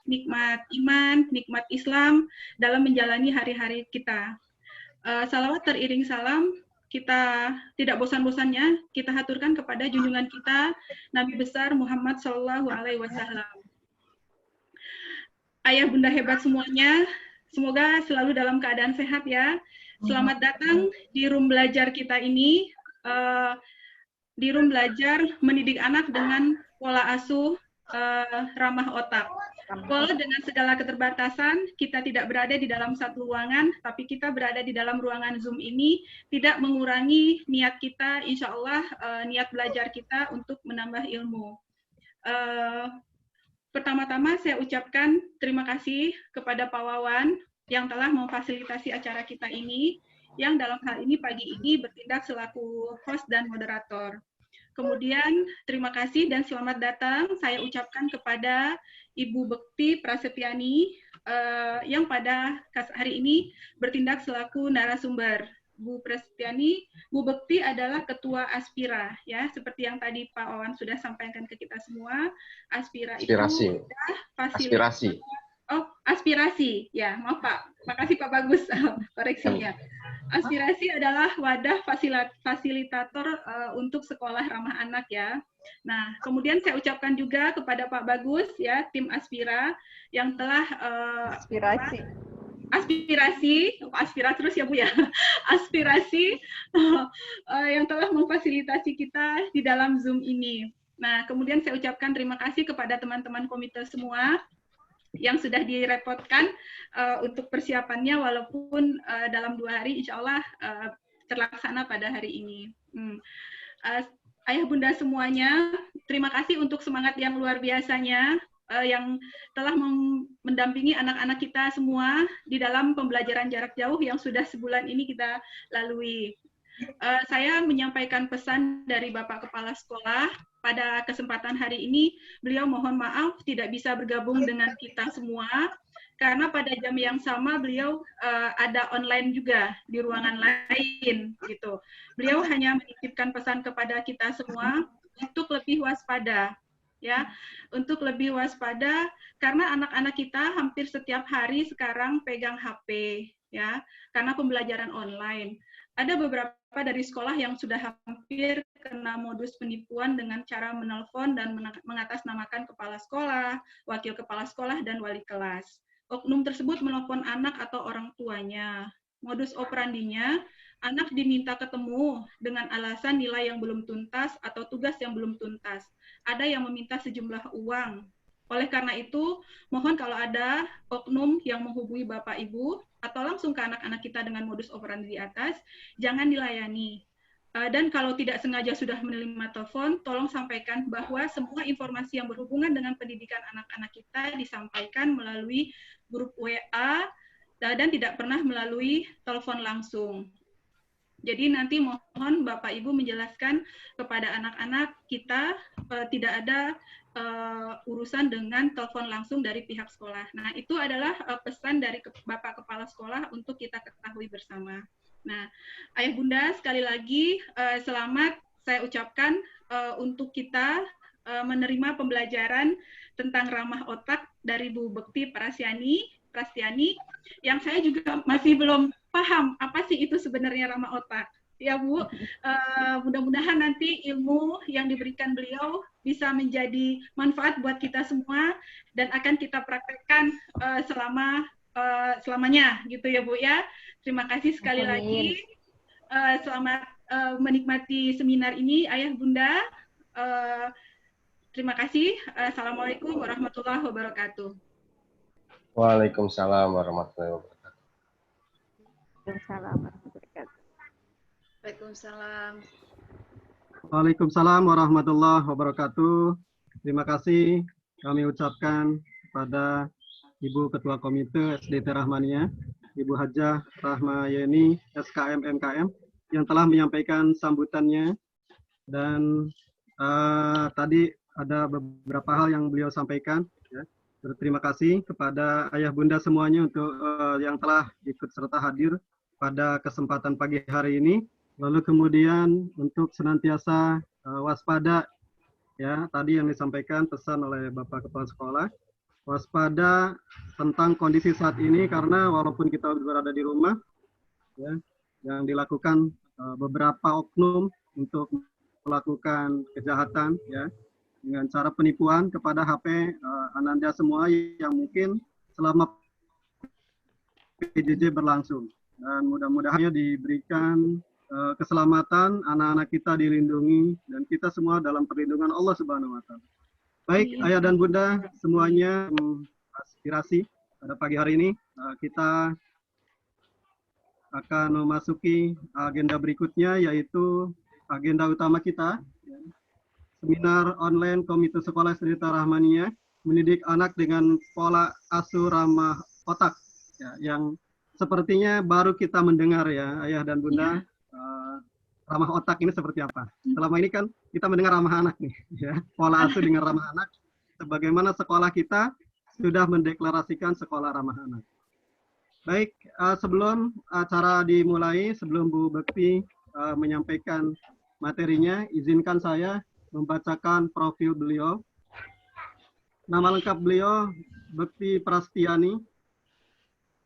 nikmat iman, nikmat Islam dalam menjalani hari-hari kita. Salawat teriring salam kita tidak bosan-bosannya kita haturkan kepada junjungan kita Nabi besar Muhammad Shallallahu Alaihi Wasallam. Ayah bunda hebat semuanya, semoga selalu dalam keadaan sehat ya. Selamat datang di room belajar kita ini, di room belajar mendidik anak dengan pola asuh ramah otak. Walau dengan segala keterbatasan, kita tidak berada di dalam satu ruangan, tapi kita berada di dalam ruangan Zoom ini, tidak mengurangi niat kita, insya Allah niat belajar kita untuk menambah ilmu. Pertama-tama saya ucapkan terima kasih kepada Pak Wawan yang telah memfasilitasi acara kita ini, yang dalam hal ini pagi ini bertindak selaku host dan moderator. Kemudian terima kasih dan selamat datang saya ucapkan kepada Ibu Bekti Prasetyani yang pada hari ini bertindak selaku narasumber. Bu Prasetyani, Bu Bekti adalah Ketua Aspira, ya seperti yang tadi Pak Wawan sudah sampaikan ke kita semua. Aspira itu adalah fasilitas. Oh, aspirasi, ya maaf Pak, makasih Pak Bagus koreksinya. Aspirasi adalah wadah fasilitator untuk sekolah ramah anak ya. Nah, kemudian saya ucapkan juga kepada Pak Bagus ya, tim Aspira yang telah aspirasi terus ya Bu ya, aspirasi yang telah memfasilitasi kita di dalam Zoom ini. Nah, kemudian saya ucapkan terima kasih kepada teman-teman komite semua yang sudah direpotkan untuk persiapannya, walaupun dalam 2 hari insya Allah terlaksana pada hari ini. Ayah bunda semuanya, terima kasih untuk semangat yang luar biasanya yang telah mendampingi anak-anak kita semua di dalam pembelajaran jarak jauh yang sudah sebulan ini kita lalui. Saya menyampaikan pesan dari Bapak Kepala Sekolah. Pada kesempatan hari ini, beliau mohon maaf tidak bisa bergabung dengan kita semua, karena pada jam yang sama beliau ada online juga di ruangan lain, gitu. Beliau hanya menitipkan pesan kepada kita semua untuk lebih waspada, ya, untuk lebih waspada, karena anak-anak kita hampir setiap hari sekarang pegang HP, ya, karena pembelajaran online. Ada beberapa dari sekolah yang sudah hampir kena modus penipuan dengan cara menelpon dan mengatasnamakan kepala sekolah, wakil kepala sekolah, dan wali kelas. Oknum tersebut menelpon anak atau orang tuanya. Modus operandinya, anak diminta ketemu dengan alasan nilai yang belum tuntas atau tugas yang belum tuntas. Ada yang meminta sejumlah uang. Oleh karena itu, mohon kalau ada oknum yang menghubungi Bapak Ibu atau langsung ke anak-anak kita dengan modus operandi di atas, jangan dilayani. Dan kalau tidak sengaja sudah menerima telepon, tolong sampaikan bahwa semua informasi yang berhubungan dengan pendidikan anak-anak kita disampaikan melalui grup WA dan tidak pernah melalui telepon langsung. Jadi nanti mohon Bapak Ibu menjelaskan kepada anak-anak kita tidak ada urusan dengan telepon langsung dari pihak sekolah. Nah, itu adalah pesan dari Bapak Kepala Sekolah untuk kita ketahui bersama. Nah, Ayah Bunda sekali lagi selamat saya ucapkan untuk kita menerima pembelajaran tentang ramah otak dari Bu Bekti Prasetyani yang saya juga masih belum paham apa sih itu sebenarnya ramah otak. Ya Bu, mudah-mudahan nanti ilmu yang diberikan beliau bisa menjadi manfaat buat kita semua dan akan kita praktekkan selamanya gitu ya Bu ya. Terima kasih sekali lagi. Selamat menikmati seminar ini Ayah Bunda. Terima kasih. Assalamualaikum warahmatullahi wabarakatuh. Waalaikumsalam warahmatullahi wabarakatuh. Waalaikumsalam. Waalaikumsalam warahmatullahi wabarakatuh. Terima kasih kami ucapkan kepada Ibu Ketua Komite SDT Rahmania, Ibu Hajah Rahmayeni SKM MKM yang telah menyampaikan sambutannya, dan tadi ada beberapa hal yang beliau sampaikan. Ya. Terima kasih kepada ayah bunda semuanya untuk yang telah ikut serta hadir pada kesempatan pagi hari ini. Lalu kemudian untuk senantiasa waspada, ya tadi yang disampaikan pesan oleh Bapak Kepala Sekolah. waspada tentang kondisi saat ini, karena walaupun kita berada di rumah, ya, yang dilakukan beberapa oknum untuk melakukan kejahatan, ya, dengan cara penipuan kepada HP Ananda semua yang mungkin selama PJJ berlangsung. Dan mudah-mudahan diberikan keselamatan, anak-anak kita dilindungi, dan kita semua dalam perlindungan Allah Subhanahu wa Ta'ala. Baik, ayah dan bunda semuanya, aspirasi pada pagi hari ini kita akan memasuki agenda berikutnya, yaitu agenda utama kita, seminar online Komite Sekolah SD Rahmaniyah mendidik anak dengan pola asuh ramah otak, ya, yang sepertinya baru kita mendengar, ya ayah dan bunda. Ramah otak ini seperti apa? Selama ini kan kita mendengar ramah anak nih, ya, pola asuh dengan ramah anak. Sebagaimana sekolah kita sudah mendeklarasikan sekolah ramah anak. Baik, sebelum acara dimulai, sebelum Bu Bekti menyampaikan materinya, izinkan saya membacakan profil beliau. Nama lengkap beliau Bekti Prastiani,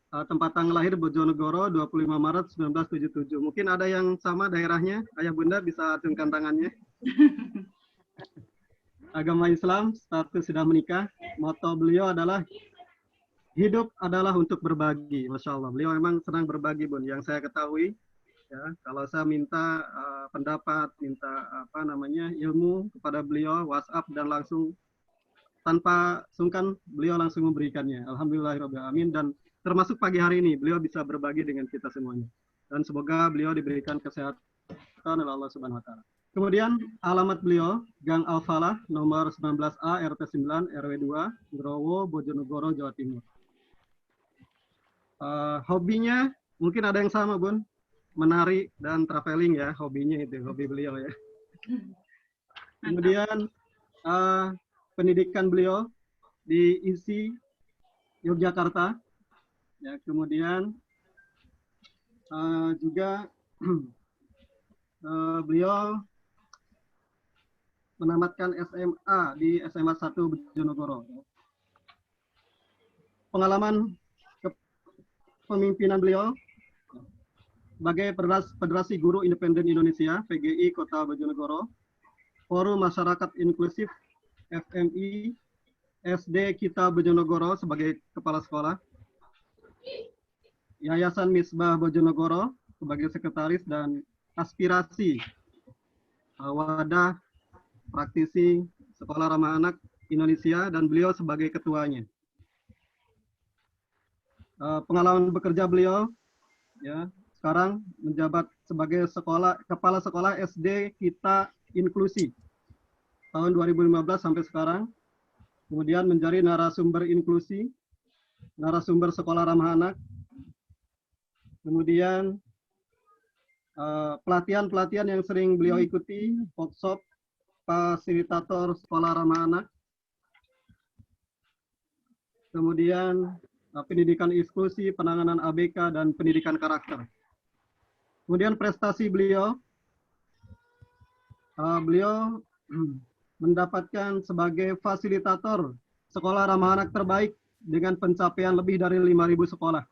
tempat tanggal lahir Bojonegoro 25 Maret 1977. Mungkin ada yang sama daerahnya, ayah bunda bisa acungkan tangannya. Agama Islam, status sudah menikah. Moto beliau adalah hidup adalah untuk berbagi. Masya Allah, beliau memang senang berbagi, Bun. Yang saya ketahui, ya, kalau saya minta pendapat, minta ilmu kepada beliau, WhatsApp, dan langsung tanpa sungkan beliau langsung memberikannya. Alhamdulillahirabbil alamin. Dan termasuk pagi hari ini beliau bisa berbagi dengan kita semuanya. Dan semoga beliau diberikan kesehatan oleh Allah Subhanahu wa Ta'ala. Kemudian alamat beliau Gang Al-Falah nomor 19A RT 9 RW 2 Growo Bojonegoro Jawa Timur. Hobinya mungkin ada yang sama, Bun. Menari dan traveling, ya, hobinya itu, hobi beliau, ya. Kemudian pendidikan beliau di ISI Yogyakarta. Ya, kemudian juga beliau menamatkan SMA di SMA 1 Bojonegoro. Pengalaman kepemimpinan beliau sebagai Federasi Guru Independen Indonesia (PGI) Kota Bojonegoro, Forum Masyarakat Inklusif FMI SD Kita Bojonegoro sebagai kepala sekolah, Yayasan Misbah Bojonegoro sebagai sekretaris, dan aspirasi wadah praktisi sekolah ramah anak Indonesia, dan beliau sebagai ketuanya. Pengalaman bekerja beliau, ya, sekarang menjabat sebagai kepala sekolah SD Kita Inklusi tahun 2015 sampai sekarang. Kemudian menjadi narasumber inklusi, narasumber sekolah ramah anak. Kemudian pelatihan-pelatihan yang sering beliau ikuti, workshop fasilitator sekolah ramah anak. Kemudian pendidikan inklusi, penanganan ABK, dan pendidikan karakter. Kemudian prestasi beliau, beliau mendapatkan sebagai fasilitator sekolah ramah anak terbaik dengan pencapaian lebih dari 5.000 sekolah.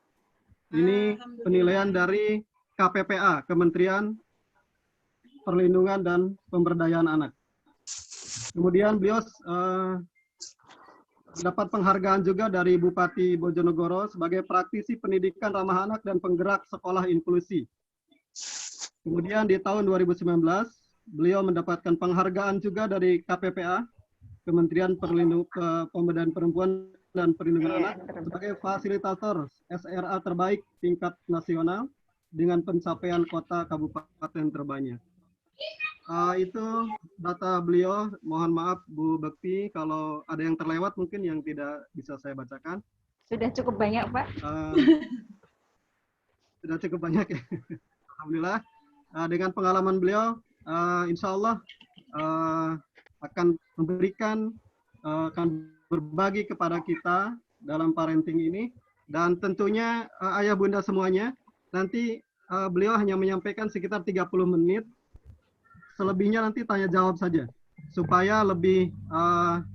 Ini penilaian dari KPPA, Kementerian Perlindungan dan Pemberdayaan Anak. Kemudian beliau dapat penghargaan juga dari Bupati Bojonegoro sebagai praktisi pendidikan ramah anak dan penggerak sekolah inklusi. Kemudian di tahun 2019, beliau mendapatkan penghargaan juga dari KPPA, Kementerian Pemberdayaan Perempuan dan Perlindungan Anak, sebagai fasilitator SRA terbaik tingkat nasional dengan pencapaian kota kabupaten terbanyak. Itu data beliau. Mohon maaf Bu Bekti kalau ada yang terlewat mungkin yang tidak bisa saya bacakan. Sudah cukup banyak, Pak. Sudah cukup banyak, ya. Alhamdulillah. Dengan pengalaman beliau, insya Allah akan memberikan, akan berbagi kepada kita dalam parenting ini, dan tentunya ayah bunda semuanya, nanti beliau hanya menyampaikan sekitar 30 menit, selebihnya nanti tanya jawab saja. supaya lebih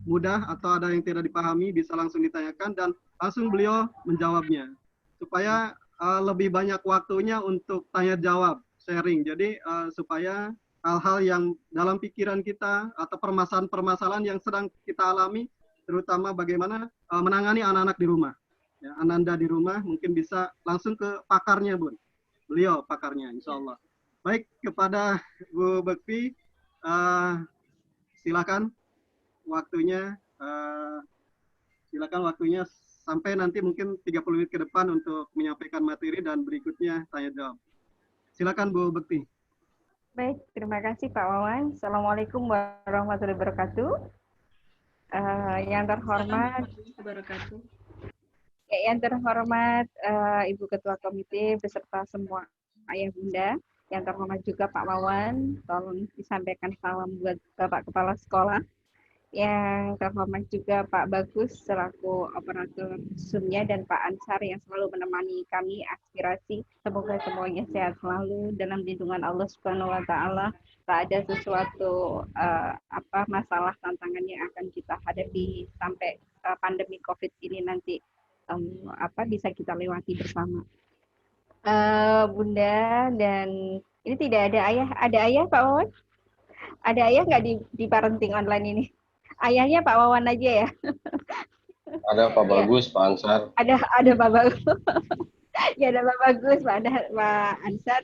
mudah atau ada yang tidak dipahami bisa langsung ditanyakan dan langsung beliau menjawabnya. Supaya lebih banyak waktunya untuk tanya jawab, sharing. Jadi supaya hal-hal yang dalam pikiran kita atau permasalahan-permasalahan yang sedang kita alami, terutama bagaimana menangani anak-anak di rumah. Ya, Ananda di rumah mungkin bisa langsung ke pakarnya, Bun. Beliau pakarnya, insya Allah. Baik, kepada Bu Bekti, silakan waktunya, sampai nanti mungkin 30 menit ke depan untuk menyampaikan materi dan berikutnya tanya jawab. Silakan Bu Bekti. Baik, terima kasih Pak Wawan. Assalamualaikum warahmatullahi wabarakatuh. Yang terhormat, yang terhormat Ibu Ketua Komite beserta semua ayah bunda. Yang terhormat juga Pak Wawan, tolong disampaikan salam buat Bapak Kepala Sekolah. Yang terhormat juga Pak Bagus selaku operator Zoom-nya dan Pak Ansar yang selalu menemani kami aspirasi. Semoga semuanya sehat selalu dalam lindungan Allah Subhanahu wa taala. Tak ada sesuatu masalah tantangan yang akan kita hadapi sampai pandemi Covid ini nanti bisa kita lewati bersama. Bunda dan ini tidak ada ayah. Ada ayah Pak Wawan? Ada ayah nggak di parenting online ini? Ayahnya Pak Wawan aja ya? Ada Pak Bagus, ya. Pak Ansar. Ada Pak Bagus. Ya ada Pak Bagus, Pak Ansar.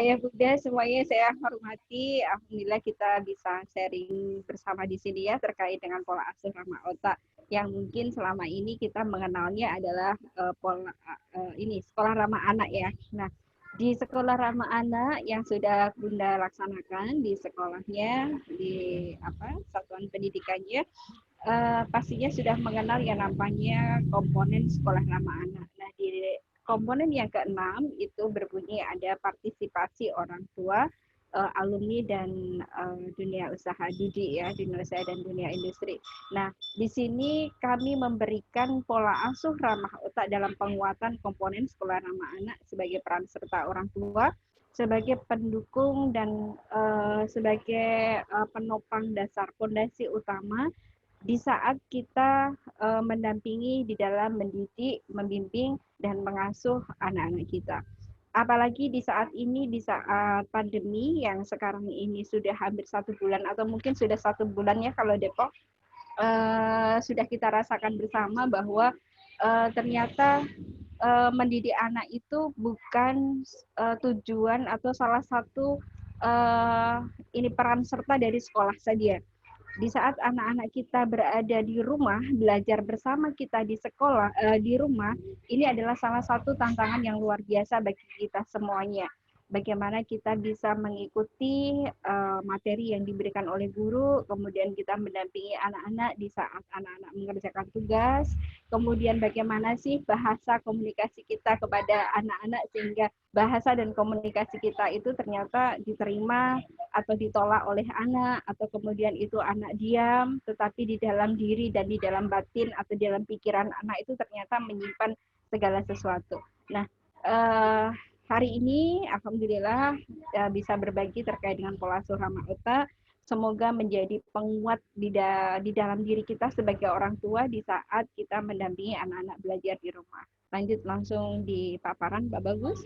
Ayah Bunda semuanya saya hormati. Alhamdulillah kita bisa sharing bersama di sini ya terkait dengan pola asuh ramah otak yang mungkin selama ini kita mengenalnya adalah sekolah ramah anak ya. Nah, di sekolah ramah anak yang sudah Bunda laksanakan di sekolahnya, di satuan pendidikannya, pastinya sudah mengenal yang namanya komponen sekolah ramah anak. Nah, di komponen yang keenam itu berbunyi ada partisipasi orang tua, alumni dan dunia usaha didik ya, dunia usaha dan dunia industri. Nah, di sini kami memberikan pola asuh ramah otak dalam penguatan komponen sekolah ramah anak sebagai peran serta orang tua, sebagai pendukung dan sebagai penopang dasar fondasi utama di saat kita mendampingi di dalam mendidik, membimbing, dan mengasuh anak-anak kita. Apalagi di saat ini, di saat pandemi yang sekarang ini sudah hampir 1 bulan atau mungkin sudah 1 bulan ya kalau Depok, sudah kita rasakan bersama bahwa ternyata mendidik anak itu bukan tujuan atau salah satu peran serta dari sekolah saja. Di saat anak-anak kita berada di rumah, belajar bersama kita di sekolah, di rumah, ini adalah salah satu tantangan yang luar biasa bagi kita semuanya. Bagaimana kita bisa mengikuti materi yang diberikan oleh guru, kemudian kita mendampingi anak-anak di saat anak-anak mengerjakan tugas, kemudian bagaimana sih bahasa komunikasi kita kepada anak-anak sehingga bahasa dan komunikasi kita itu ternyata diterima atau ditolak oleh anak, atau kemudian itu anak diam, tetapi di dalam diri dan di dalam batin atau di dalam pikiran anak itu ternyata menyimpan segala sesuatu. Nah, hari ini alhamdulillah bisa berbagi terkait dengan pola asuh ramah otak. Semoga menjadi penguat di dalam diri kita sebagai orang tua di saat kita mendampingi anak-anak belajar di rumah. Lanjut langsung di paparan Pak Bagus.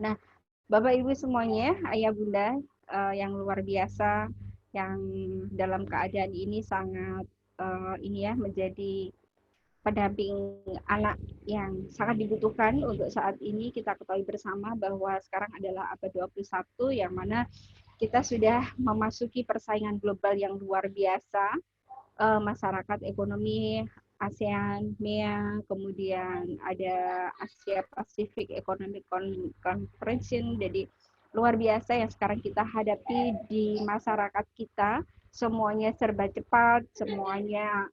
Nah, Bapak Ibu semuanya, ayah bunda yang luar biasa, yang dalam keadaan ini sangat menjadi pendamping anak yang sangat dibutuhkan untuk saat ini. Kita ketahui bersama bahwa sekarang adalah abad 21 yang mana kita sudah memasuki persaingan global yang luar biasa. Masyarakat ekonomi ASEAN, MEA, kemudian ada Asia Pacific Economic Conference, jadi luar biasa yang sekarang kita hadapi di masyarakat kita. Semuanya serba cepat, semuanya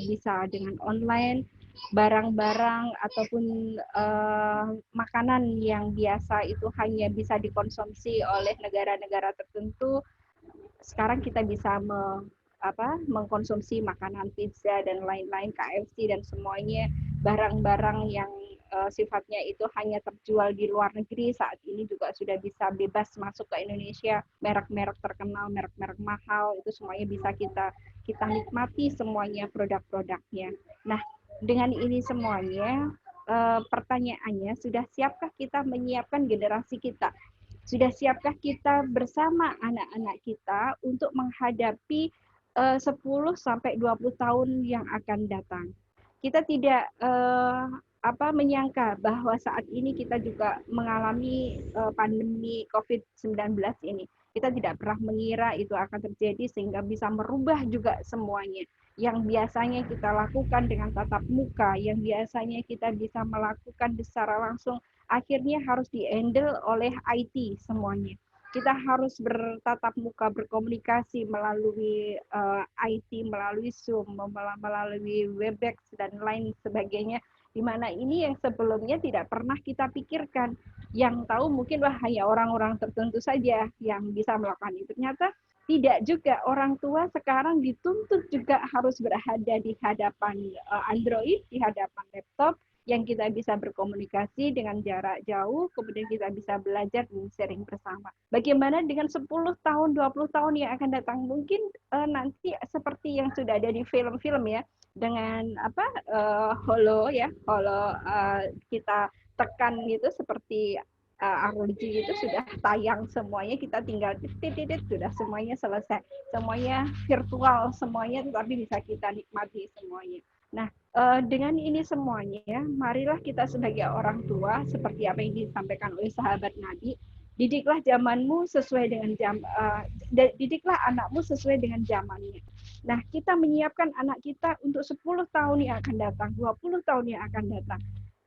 bisa dengan online, barang-barang ataupun makanan yang biasa itu hanya bisa dikonsumsi oleh negara-negara tertentu. Sekarang kita bisa mengkonsumsi makanan pizza dan lain-lain, KFC dan semuanya barang-barang yang sifatnya itu hanya terjual di luar negeri saat ini juga sudah bisa bebas masuk ke Indonesia. Merek-merek terkenal, merek-merek mahal itu semuanya bisa kita nikmati semuanya produk-produknya. Nah, dengan ini semuanya pertanyaannya, sudah siapkah kita menyiapkan generasi kita? Sudah siapkah kita bersama anak-anak kita untuk menghadapi 10 sampai 20 tahun yang akan datang? Kita tidak menyangka bahwa saat ini kita juga mengalami pandemi COVID-19 ini. Kita tidak pernah mengira itu akan terjadi sehingga bisa merubah juga semuanya. Yang biasanya kita lakukan dengan tatap muka, yang biasanya kita bisa melakukan secara langsung, akhirnya harus di-handle oleh IT semuanya. Kita harus bertatap muka, berkomunikasi melalui IT, melalui Zoom, melalui Webex, dan lain sebagainya. Di mana ini yang sebelumnya tidak pernah kita pikirkan. Yang tahu mungkin hanya orang-orang tertentu saja yang bisa melakukan itu. Ternyata tidak juga, orang tua sekarang dituntut juga harus berada di hadapan Android, di hadapan laptop, yang kita bisa berkomunikasi dengan jarak jauh, kemudian kita bisa belajar dan sharing bersama. Bagaimana dengan 10 tahun, 20 tahun yang akan datang? Mungkin nanti seperti yang sudah ada di film-film ya, dengan holo ya, kita tekan gitu seperti ROG itu sudah tayang semuanya, kita tinggal titit sudah semuanya selesai, semuanya virtual semuanya, tetapi bisa kita nikmati semuanya. Nah, dengan ini semuanya, marilah kita sebagai orang tua, seperti apa yang disampaikan oleh sahabat Nabi, didiklah zamanmu sesuai dengan didiklah anakmu sesuai dengan zamannya. Nah, kita menyiapkan anak kita untuk 10 tahun yang akan datang, 20 tahun yang akan datang.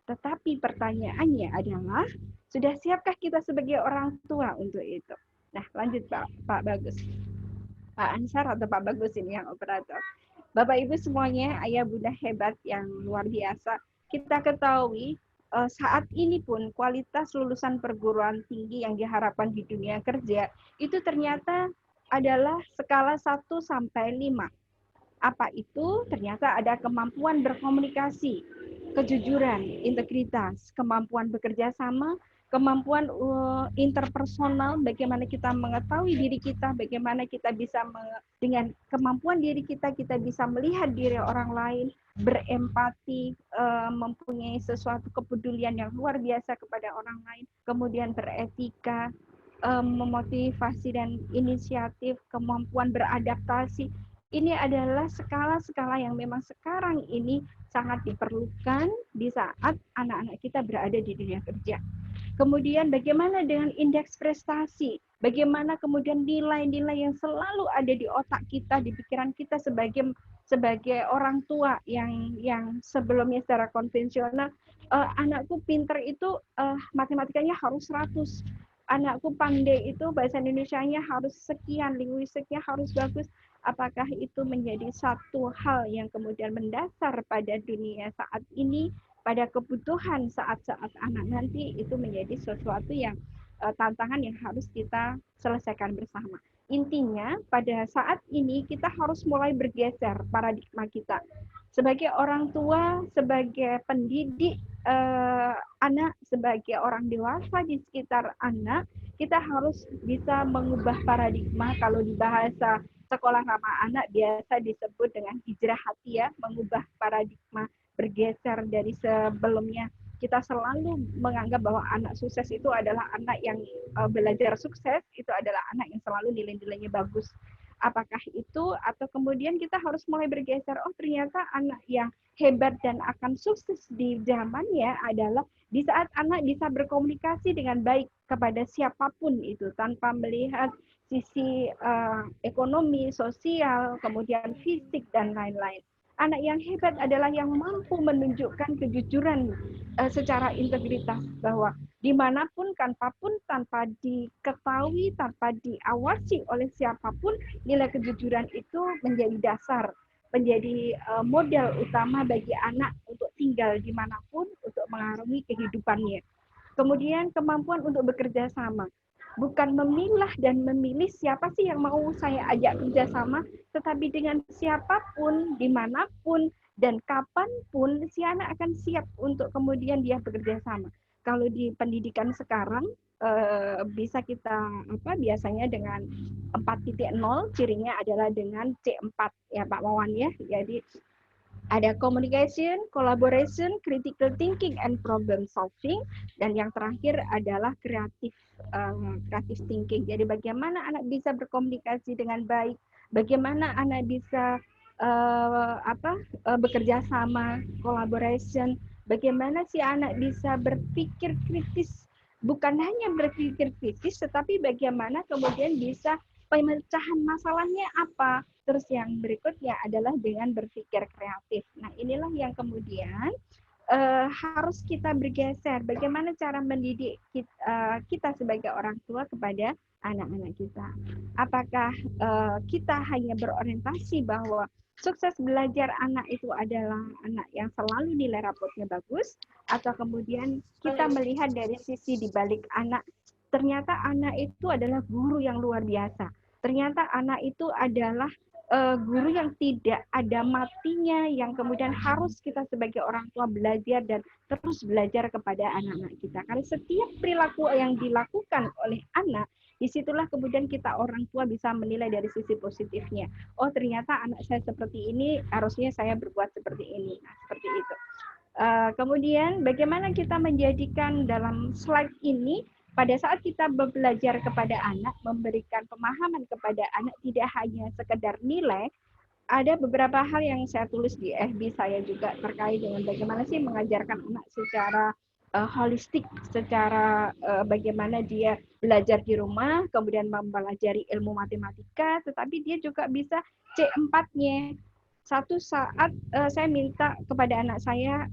Tetapi pertanyaannya adalah, sudah siapkah kita sebagai orang tua untuk itu? Nah, lanjut Pak Bagus. Pak Ansar atau Pak Bagus ini yang operator. Bapak Ibu semuanya, ayah bunda hebat yang luar biasa. Kita ketahui saat ini pun kualitas lulusan perguruan tinggi yang diharapkan di dunia kerja itu ternyata adalah skala 1 sampai 5. Apa itu? Ternyata ada kemampuan berkomunikasi, kejujuran, integritas, kemampuan bekerja sama, kemampuan interpersonal, bagaimana kita mengetahui diri kita, bagaimana kita bisa dengan kemampuan diri kita bisa melihat diri orang lain, berempati, mempunyai sesuatu kepedulian yang luar biasa kepada orang lain, kemudian beretika, memotivasi dan inisiatif, kemampuan beradaptasi. Ini adalah skala-skala yang memang sekarang ini sangat diperlukan di saat anak-anak kita berada di dunia kerja. Kemudian bagaimana dengan indeks prestasi? Bagaimana kemudian nilai-nilai yang selalu ada di otak kita, di pikiran kita sebagai orang tua yang sebelumnya secara konvensional, anakku pinter itu matematikanya harus 100. Anakku pandai itu bahasa Indonesianya harus sekian, linguistiknya harus bagus. Apakah itu menjadi satu hal yang kemudian mendasar pada dunia saat ini, pada kebutuhan saat-saat anak nanti, itu menjadi sesuatu yang tantangan yang harus kita selesaikan bersama. Intinya pada saat ini kita harus mulai bergeser paradigma kita. Sebagai orang tua, sebagai pendidik anak, sebagai orang dewasa di sekitar anak, kita harus bisa mengubah paradigma. Kalau di bahasa sekolah ramah anak biasa disebut dengan hijrah hati ya, mengubah paradigma, bergeser dari sebelumnya kita selalu menganggap bahwa anak sukses itu adalah anak yang belajar sukses, itu adalah anak yang selalu nilai-nilainya bagus. Apakah itu, atau kemudian kita harus mulai bergeser, oh ternyata anak yang hebat dan akan sukses di zamannya adalah di saat anak bisa berkomunikasi dengan baik kepada siapapun itu, tanpa melihat sisi ekonomi, sosial, kemudian fisik, dan lain-lain. Anak yang hebat adalah yang mampu menunjukkan kejujuran secara integritas, bahwa dimanapun, kapanpun, tanpa diketahui, tanpa diawasi oleh siapapun, nilai kejujuran itu menjadi dasar, menjadi modal utama bagi anak untuk tinggal dimanapun, untuk mengarungi kehidupannya. Kemudian kemampuan untuk bekerja sama. Bukan memilah dan memilih siapa sih yang mau saya ajak kerjasama, tetapi dengan siapapun, dimanapun, dan kapanpun si anak akan siap untuk kemudian dia bekerja sama. Kalau di pendidikan sekarang bisa kita biasanya dengan 4.0, cirinya adalah dengan C4 ya Pak Wawan ya. Jadi ada communication, collaboration, critical thinking, and problem solving, dan yang terakhir adalah creative thinking. Jadi bagaimana anak bisa berkomunikasi dengan baik, bagaimana anak bisa bekerja sama, collaboration, bagaimana si anak bisa berpikir kritis, bukan hanya berpikir kritis, tetapi bagaimana kemudian bisa pemecahan masalahnya apa. Terus yang berikutnya adalah dengan berpikir kreatif. Nah, inilah yang kemudian harus kita bergeser. Bagaimana cara mendidik kita sebagai orang tua kepada anak-anak kita. Apakah kita hanya berorientasi bahwa sukses belajar anak itu adalah anak yang selalu nilai rapotnya bagus, atau kemudian kita melihat dari sisi di balik anak, ternyata anak itu adalah guru yang luar biasa. Ternyata anak itu adalah guru yang tidak ada matinya, yang kemudian harus kita sebagai orang tua belajar dan terus belajar kepada anak-anak kita. Karena setiap perilaku yang dilakukan oleh anak, disitulah kemudian kita orang tua bisa menilai dari sisi positifnya. Oh, ternyata anak saya seperti ini, harusnya saya berbuat seperti ini. Nah, seperti itu. Kemudian bagaimana kita menjadikan dalam slide ini, pada saat kita belajar kepada anak, memberikan pemahaman kepada anak, tidak hanya sekedar nilai, ada beberapa hal yang saya tulis di FB saya juga terkait dengan bagaimana sih mengajarkan anak secara holistik, secara bagaimana dia belajar di rumah, kemudian mempelajari ilmu matematika, tetapi dia juga bisa C4-nya. Satu saat saya minta kepada anak saya,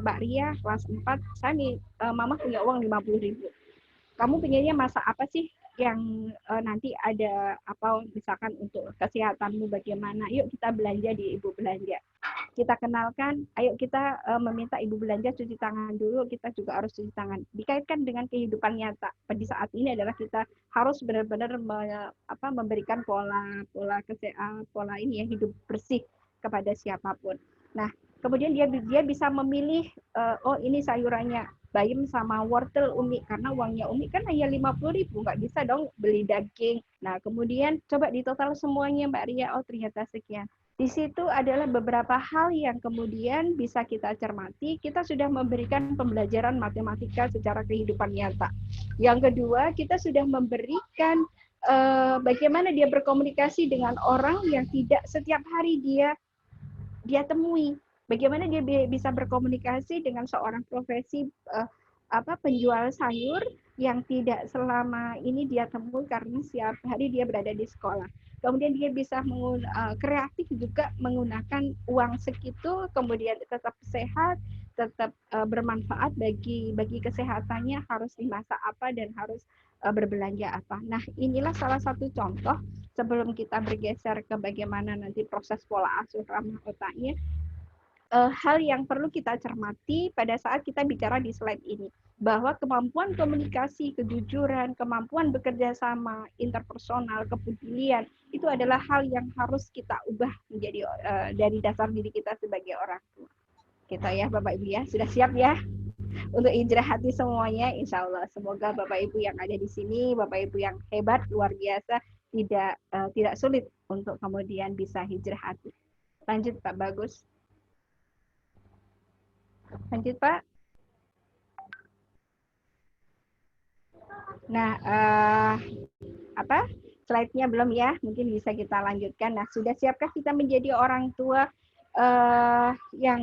Mbak Ria, kelas 4, Mama punya uang 50.000. Kamu pengennya masak apa sih yang nanti ada misalkan untuk kesehatanmu bagaimana? Yuk kita belanja di ibu belanja. Kita kenalkan, ayo kita meminta ibu belanja cuci tangan dulu, kita juga harus cuci tangan. Dikaitkan dengan kehidupan nyata. Pada saat ini adalah kita harus benar-benar memberikan pola ini ya, hidup bersih kepada siapapun. Nah, kemudian dia bisa memilih, oh ini sayurannya bayam sama wortel Umi, karena uangnya Umi kan hanya 50.000, nggak bisa dong beli daging. Nah, kemudian coba ditotal semuanya Mbak Ria, oh ternyata sekian. Di situ adalah beberapa hal yang kemudian bisa kita cermati. Kita sudah memberikan pembelajaran matematika secara kehidupan nyata. Yang kedua, kita sudah memberikan bagaimana dia berkomunikasi dengan orang yang tidak setiap hari dia temui. Bagaimana dia bisa berkomunikasi dengan seorang profesi penjual sayur yang tidak selama ini dia temui karena setiap hari dia berada di sekolah. Kemudian dia bisa kreatif juga menggunakan uang segitu, kemudian tetap sehat, tetap bermanfaat bagi kesehatannya, harus dimasak apa dan harus berbelanja apa. Nah, inilah salah satu contoh sebelum kita bergeser ke bagaimana nanti proses pola asuh ramah otaknya. Hal yang perlu kita cermati pada saat kita bicara di slide ini, bahwa kemampuan komunikasi, kejujuran, kemampuan bekerja sama, interpersonal, kepedulian, itu adalah hal yang harus kita ubah menjadi dari dasar diri kita sebagai orang tua. Gitu ya Bapak Ibu ya, sudah siap ya untuk hijrah hati semuanya, insya Allah. Semoga Bapak Ibu yang ada di sini, Bapak Ibu yang hebat, luar biasa, tidak sulit untuk kemudian bisa hijrah hati. Lanjut Pak Bagus. Lanjut Pak. Nah, slide-nya belum ya? Mungkin bisa kita lanjutkan. Nah, sudah siapkah kita menjadi orang tua yang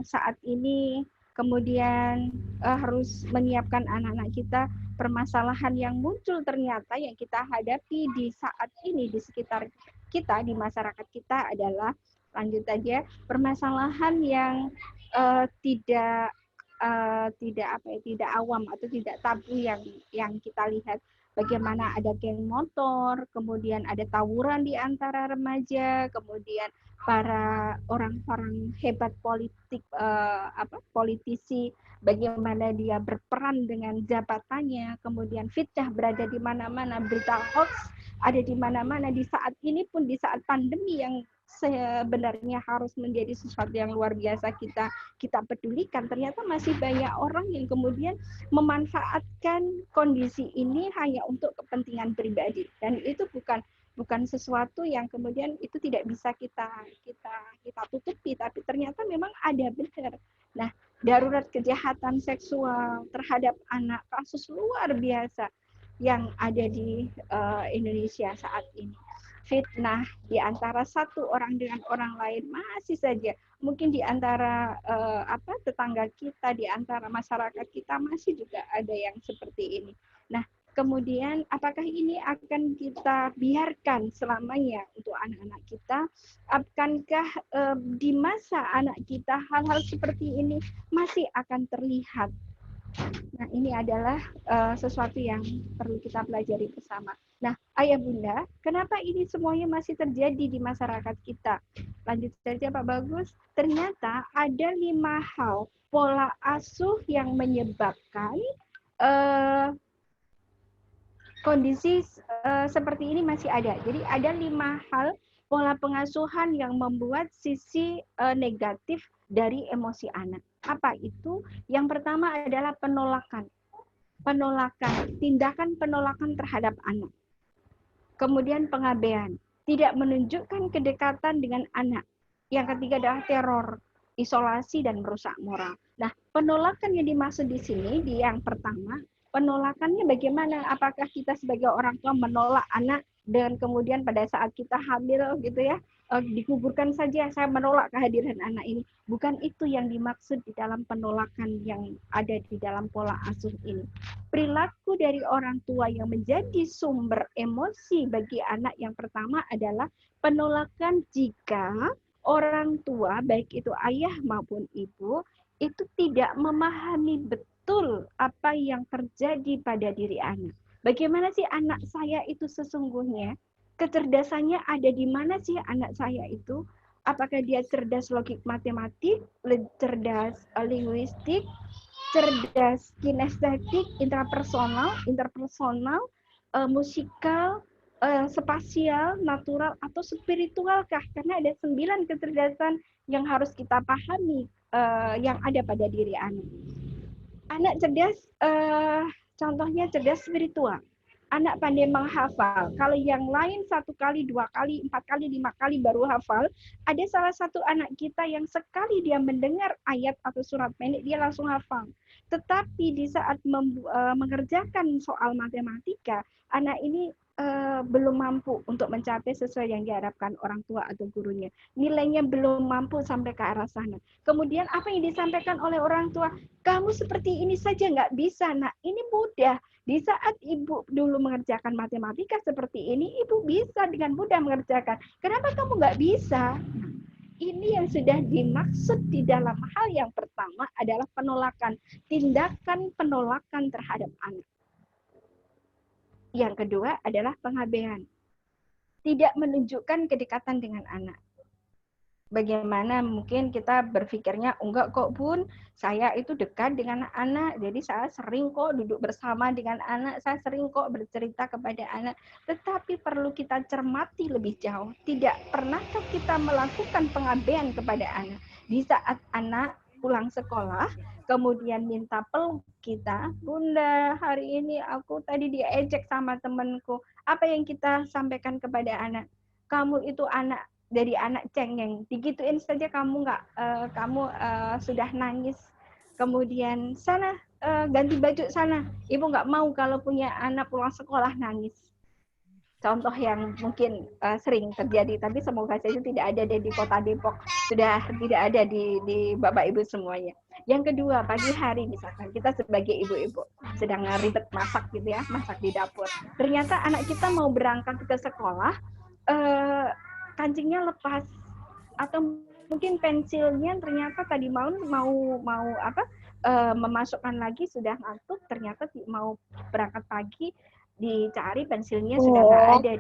saat ini kemudian harus menyiapkan anak-anak kita? Permasalahan yang muncul ternyata yang kita hadapi di saat ini di sekitar kita, di masyarakat kita adalah, lanjut aja, permasalahan yang tidak awam atau tidak tabu yang kita lihat. Bagaimana ada geng motor, kemudian ada tawuran di antara remaja, kemudian para orang-orang hebat politik, politisi, bagaimana dia berperan dengan jabatannya, kemudian fitnah berada di mana-mana, berita hoax ada di mana-mana. Di saat ini pun, di saat pandemi yang sebenarnya harus menjadi sesuatu yang luar biasa kita pedulikan, ternyata masih banyak orang yang kemudian memanfaatkan kondisi ini hanya untuk kepentingan pribadi, dan itu bukan sesuatu yang kemudian itu tidak bisa kita tutupi, tapi ternyata memang ada benar. Nah, darurat kejahatan seksual terhadap anak, kasus luar biasa yang ada di Indonesia saat ini. Fitnah di antara satu orang dengan orang lain masih saja, mungkin di antara tetangga kita, di antara masyarakat kita masih juga ada yang seperti ini. Nah, kemudian apakah ini akan kita biarkan selamanya untuk anak-anak kita? Akankah di masa anak kita hal-hal seperti ini masih akan terlihat? Nah, ini adalah sesuatu yang perlu kita pelajari bersama. Nah, Ayah Bunda, kenapa ini semuanya masih terjadi di masyarakat kita? Lanjut saja Pak Bagus. Ternyata ada 5 hal pola asuh yang menyebabkan kondisi seperti ini masih ada. Jadi ada 5 hal pola pengasuhan yang membuat sisi negatif dari emosi anak. Apa itu? Yang pertama adalah penolakan, tindakan penolakan terhadap anak. Kemudian pengabaian, tidak menunjukkan kedekatan dengan anak. Yang ketiga adalah teror, isolasi, dan merusak moral. Nah, penolakan yang dimaksud di sini, di yang pertama, penolakannya bagaimana? Apakah kita sebagai orang tua menolak anak dan kemudian pada saat kita hamil gitu ya, dikuburkan saja, saya menolak kehadiran anak ini. Bukan itu yang dimaksud di dalam penolakan yang ada di dalam pola asuh ini. Perilaku dari orang tua yang menjadi sumber emosi bagi anak yang pertama adalah penolakan jika orang tua, baik itu ayah maupun ibu, itu tidak memahami betul apa yang terjadi pada diri anak. Bagaimana sih anak saya itu sesungguhnya? Kecerdasannya ada di mana sih anak saya itu? Apakah dia cerdas logik matematik, cerdas linguistik, cerdas kinestetik, interpersonal, musikal, spasial, natural, atau spiritual kah? Karena ada 9 kecerdasan yang harus kita pahami yang ada pada diri anak. Anak cerdas, contohnya cerdas spiritual. Anak pandai menghafal. Kalau yang lain 1 kali, 2 kali, 4 kali, 5 kali baru hafal, ada salah satu anak kita yang sekali dia mendengar ayat atau surat pendek, dia langsung hafal. Tetapi di saat mengerjakan soal matematika, anak ini belum mampu untuk mencapai sesuai yang diharapkan orang tua atau gurunya. Nilainya belum mampu sampai ke arah sana. Kemudian apa yang disampaikan oleh orang tua? Kamu seperti ini saja nggak bisa, nak. Ini mudah. Di saat ibu dulu mengerjakan matematika seperti ini, ibu bisa dengan mudah mengerjakan. Kenapa kamu nggak bisa? Ini yang sudah dimaksud di dalam hal yang pertama adalah penolakan, tindakan penolakan terhadap anak. Yang kedua adalah pengabaian, tidak menunjukkan kedekatan dengan anak. Bagaimana mungkin kita berpikirnya, enggak kok Bun, saya itu dekat dengan anak, jadi saya sering kok duduk bersama dengan anak, saya sering kok bercerita kepada anak. Tetapi perlu kita cermati lebih jauh, tidak pernahkah kita melakukan pengabaian kepada anak? Di saat anak pulang sekolah, kemudian minta peluk kita, Bunda, hari ini aku tadi diejek sama temanku. Apa yang kita sampaikan kepada anak? Kamu itu anak dari anak cengeng, digituin saja kamu sudah nangis. Kemudian sana ganti baju sana. Ibu nggak mau kalau punya anak pulang sekolah nangis. Contoh yang mungkin sering terjadi, tapi semoga saja tidak ada di kota Depok, sudah tidak ada di Bapak Ibu semuanya. Yang kedua, pagi hari misalkan kita sebagai ibu-ibu sedang ribet masak gitu ya, masak di dapur. Ternyata anak kita mau berangkat ke sekolah, kancingnya lepas, atau mungkin pensilnya ternyata tadi mau memasukkan lagi, sudah ngantuk, ternyata mau berangkat pagi, dicari pensilnya sudah nggak ada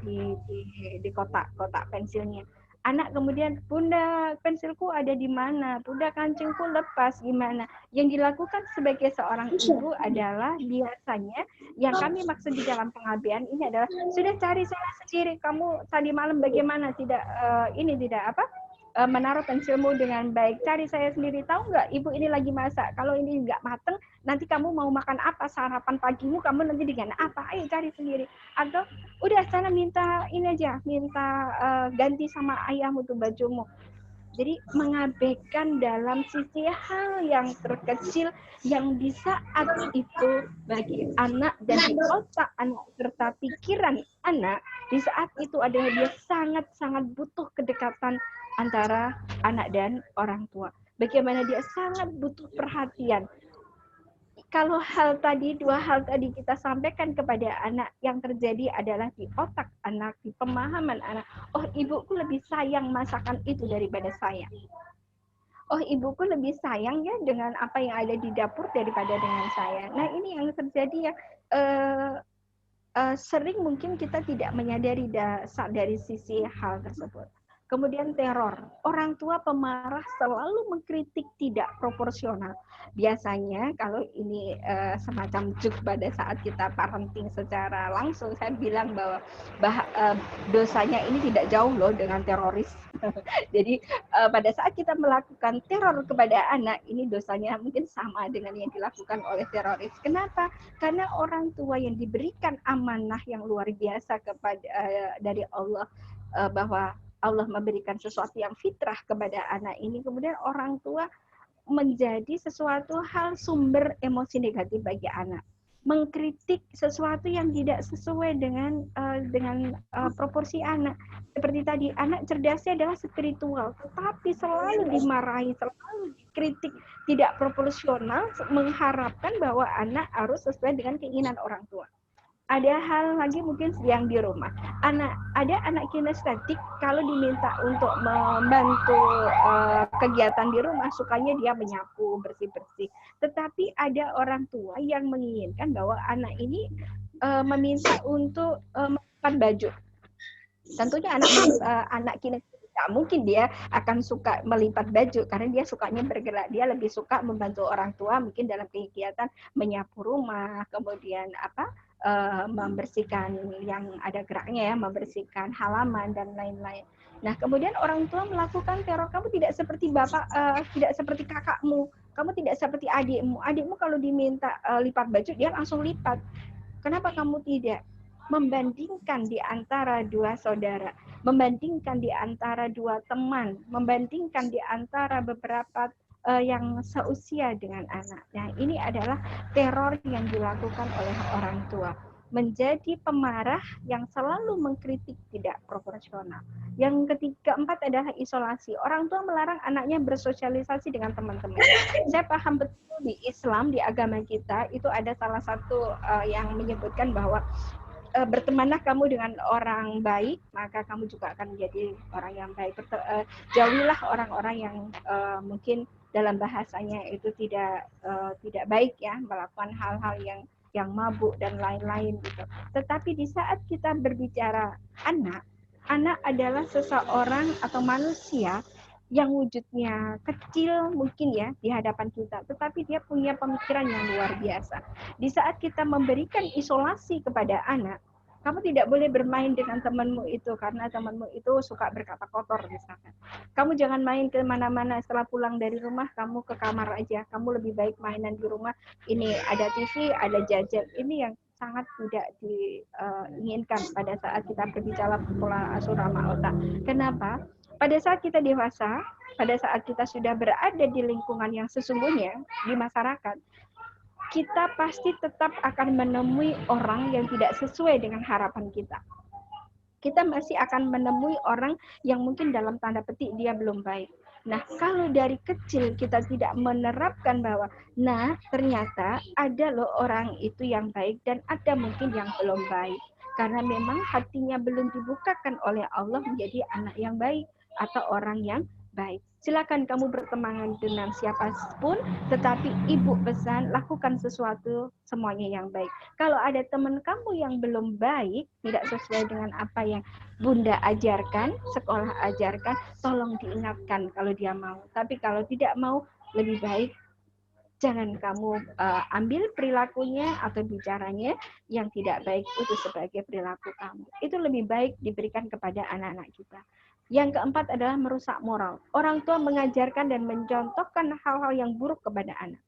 di kotak pensilnya. Anak kemudian, bunda pensilku ada di mana, bunda kancingku lepas gimana. Yang dilakukan sebagai seorang ibu adalah biasanya yang kami maksud di dalam pengabdian ini adalah sudah cari saya sendiri, kamu tadi malam bagaimana tidak menaruh pensilmu dengan baik, cari saya sendiri, tahu nggak ibu ini lagi masak, kalau ini nggak mateng nanti kamu mau makan apa, sarapan pagimu kamu nanti dengan apa, ayo cari sendiri. Atau udah sana minta ini aja, minta ganti sama ayahmu tuh bajumu. Jadi mengabaikan dalam sisi hal yang terkecil yang di saat itu bagi anak dan di otak anak serta pikiran anak, di saat itu adalah dia sangat-sangat butuh kedekatan antara anak dan orang tua. Bagaimana dia sangat butuh perhatian. Kalau dua hal tadi kita sampaikan kepada anak, yang terjadi adalah di otak anak, di pemahaman anak, oh ibuku lebih sayang masakan itu daripada saya. Oh ibuku lebih sayang ya dengan apa yang ada di dapur daripada dengan saya. Nah ini yang terjadi ya, sering mungkin kita tidak menyadari dari sisi hal tersebut. Kemudian teror. Orang tua pemarah selalu mengkritik tidak proporsional. Biasanya kalau ini semacam juk pada saat kita parenting secara langsung, saya bilang bahwa dosanya ini tidak jauh loh dengan teroris. Jadi pada saat kita melakukan teror kepada anak, ini dosanya mungkin sama dengan yang dilakukan oleh teroris. Kenapa? Karena orang tua yang diberikan amanah yang luar biasa kepada dari Allah, bahwa Allah memberikan sesuatu yang fitrah kepada anak ini, kemudian orang tua menjadi sesuatu hal sumber emosi negatif bagi anak. Mengkritik sesuatu yang tidak sesuai dengan proporsi anak. Seperti tadi, anak cerdasnya adalah spiritual, tetapi selalu dimarahi, selalu dikritik tidak proporsional, mengharapkan bahwa anak harus sesuai dengan keinginan orang tua. Ada hal lagi mungkin yang di rumah. Ada anak kinestetik, kalau diminta untuk membantu kegiatan di rumah, sukanya dia menyapu, bersih-bersih. Tetapi ada orang tua yang menginginkan bahwa anak ini meminta untuk melipat baju. Tentunya anak kinestetik tidak mungkin dia akan suka melipat baju karena dia sukanya bergerak. Dia lebih suka membantu orang tua mungkin dalam kegiatan menyapu rumah, kemudian membersihkan yang ada geraknya ya, membersihkan halaman dan lain-lain. Nah, kemudian orang tua melakukan teror, kamu tidak seperti bapak, tidak seperti kakakmu, kamu tidak seperti adikmu. Adikmu kalau diminta lipat baju dia langsung lipat. Kenapa kamu tidak? Membandingkan di antara dua saudara, membandingkan di antara dua teman, membandingkan di antara beberapa yang seusia dengan anak. Nah, ini adalah teror yang dilakukan oleh orang tua. Menjadi pemarah yang selalu mengkritik tidak proporsional. Yang keempat adalah isolasi. Orang tua melarang anaknya bersosialisasi dengan teman-teman. Saya paham betul di Islam, di agama kita, itu ada salah satu yang menyebutkan bahwa bertemanlah kamu dengan orang baik, maka kamu juga akan menjadi orang yang baik. Jauhilah orang-orang yang mungkin dalam bahasanya itu tidak baik ya, melakukan hal-hal yang mabuk dan lain-lain gitu. Tetapi di saat kita berbicara anak adalah seseorang atau manusia yang wujudnya kecil mungkin ya di hadapan kita, tetapi dia punya pemikiran yang luar biasa. Di saat kita memberikan isolasi kepada anak, kamu tidak boleh bermain dengan temanmu itu karena temanmu itu suka berkata kotor misalkan. Kamu jangan main ke mana-mana, setelah pulang dari rumah kamu ke kamar aja. Kamu lebih baik mainan di rumah. Ini ada TV, ada gadget. Ini yang sangat tidak diinginkan pada saat kita berbicara pola asuh ramah otak. Kenapa? Pada saat kita dewasa, pada saat kita sudah berada di lingkungan yang sesungguhnya di masyarakat, kita pasti tetap akan menemui orang yang tidak sesuai dengan harapan kita. Kita masih akan menemui orang yang mungkin dalam tanda petik dia belum baik. Nah, kalau dari kecil kita tidak menerapkan bahwa, nah ternyata ada loh orang itu yang baik dan ada mungkin yang belum baik. Karena memang hatinya belum dibukakan oleh Allah menjadi anak yang baik atau orang yang baik. Silakan kamu berteman dengan siapapun, tetapi ibu pesan lakukan sesuatu semuanya yang baik. Kalau ada teman kamu yang belum baik, tidak sesuai dengan apa yang Bunda ajarkan, sekolah ajarkan, tolong diingatkan kalau dia mau. Tapi kalau tidak mau, lebih baik jangan kamu ambil perilakunya atau bicaranya yang tidak baik itu sebagai perilaku kamu. Itu lebih baik diberikan kepada anak-anak kita. Yang keempat adalah merusak moral. Orang tua mengajarkan dan mencontohkan hal-hal yang buruk kepada anak.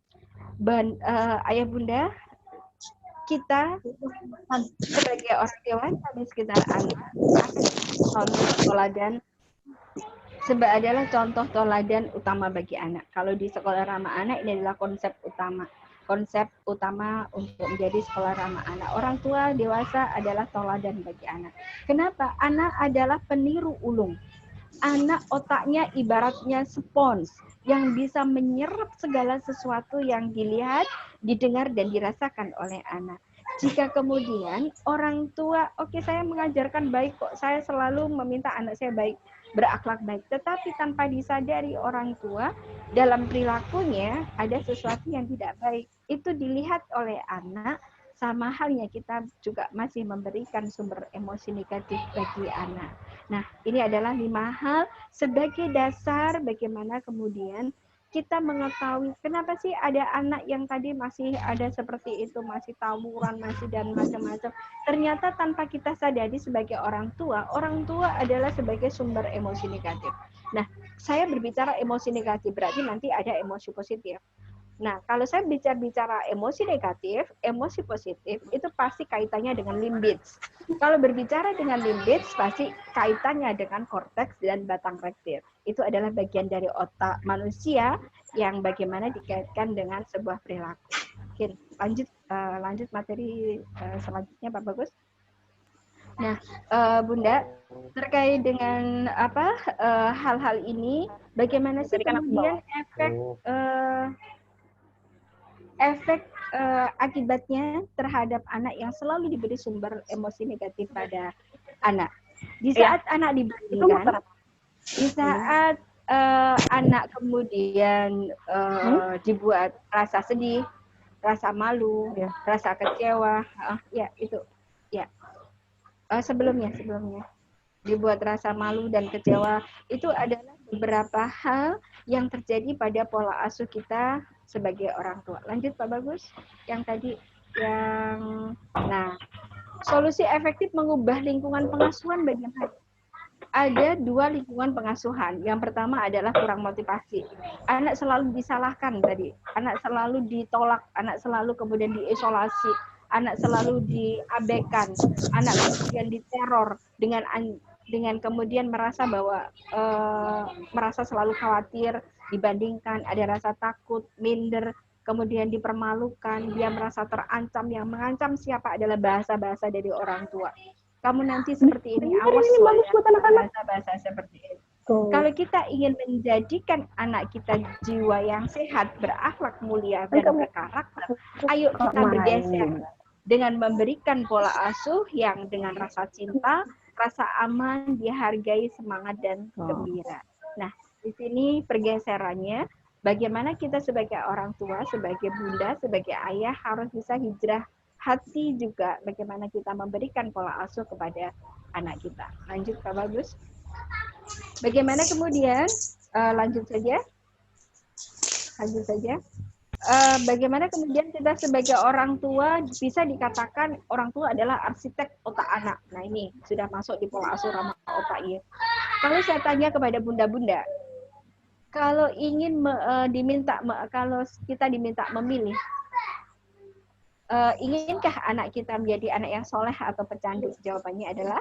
Ayah bunda, kita sebagai orang dewasa di sekitar anak contoh teladan adalah contoh teladan utama bagi anak. Kalau di sekolah ramah anak ini adalah konsep utama untuk menjadi sekolah ramah anak. Orang tua dewasa adalah teladan bagi anak. Kenapa? Anak adalah peniru ulung. Anak otaknya ibaratnya spons yang bisa menyerap segala sesuatu yang dilihat, didengar, dan dirasakan oleh anak. Jika kemudian orang tua, oke, saya mengajarkan baik kok, saya selalu meminta anak saya baik, berakhlak baik, tetapi tanpa disadari orang tua dalam perilakunya ada sesuatu yang tidak baik, itu dilihat oleh anak. Sama halnya kita juga masih memberikan sumber emosi negatif bagi anak. Nah, ini adalah 5 hal sebagai dasar bagaimana kemudian kita mengetahui kenapa sih ada anak yang tadi masih ada seperti itu, masih tawuran, masih dan macam-macam. Ternyata tanpa kita sadari sebagai orang tua adalah sebagai sumber emosi negatif. Nah, saya berbicara emosi negatif, berarti nanti ada emosi positif. Nah, kalau saya bicara emosi negatif, emosi positif, itu pasti kaitannya dengan limbits. Kalau berbicara dengan limbits, pasti kaitannya dengan korteks dan batang reptil. Itu adalah bagian dari otak manusia yang bagaimana dikaitkan dengan sebuah perilaku. Oke, lanjut materi selanjutnya, Pak Bagus. Nah, Bunda, terkait dengan hal-hal ini, bagaimana sih kemudian efek akibatnya terhadap anak yang selalu diberi sumber emosi negatif pada anak. Di saat anak diberikan, di saat anak kemudian dibuat rasa sedih, rasa malu, rasa kecewa, sebelumnya dibuat rasa malu dan kecewa, itu adalah beberapa hal yang terjadi pada pola asuh kita sebagai orang tua. Lanjut Pak Bagus, yang tadi solusi efektif mengubah lingkungan pengasuhan bagaimana? Ada 2 lingkungan pengasuhan. Yang pertama adalah kurang motivasi. Anak selalu disalahkan tadi, anak selalu ditolak, anak selalu kemudian diisolasi, anak selalu diabaikan, anak kemudian diteror dengan kemudian merasa bahwa merasa selalu khawatir, dibandingkan, ada rasa takut, minder, kemudian dipermalukan, dia merasa terancam. Yang mengancam siapa adalah bahasa-bahasa dari orang tua. Kamu nanti seperti ini, awas bahasa-bahasa seperti ini. Kalau kita ingin menjadikan anak kita jiwa yang sehat, berakhlak mulia, dan berkarakter, ayo kita bergeser dengan memberikan pola asuh yang dengan rasa cinta, rasa aman, dihargai, semangat, dan gembira. Nah, di sini pergeserannya, bagaimana kita sebagai orang tua, sebagai bunda, sebagai ayah harus bisa hijrah hati juga, bagaimana kita memberikan pola asuh kepada anak kita. Lanjut Pak Bagus. Bagaimana kemudian, lanjut saja. Bagaimana kemudian kita sebagai orang tua bisa dikatakan orang tua adalah arsitek otak anak. Nah ini sudah masuk di pola asuh ramah otak ya. Kalau saya tanya kepada bunda-bunda, kalau ingin kalau kita diminta memilih, inginkah anak kita menjadi anak yang soleh atau pecandu? Jawabannya adalah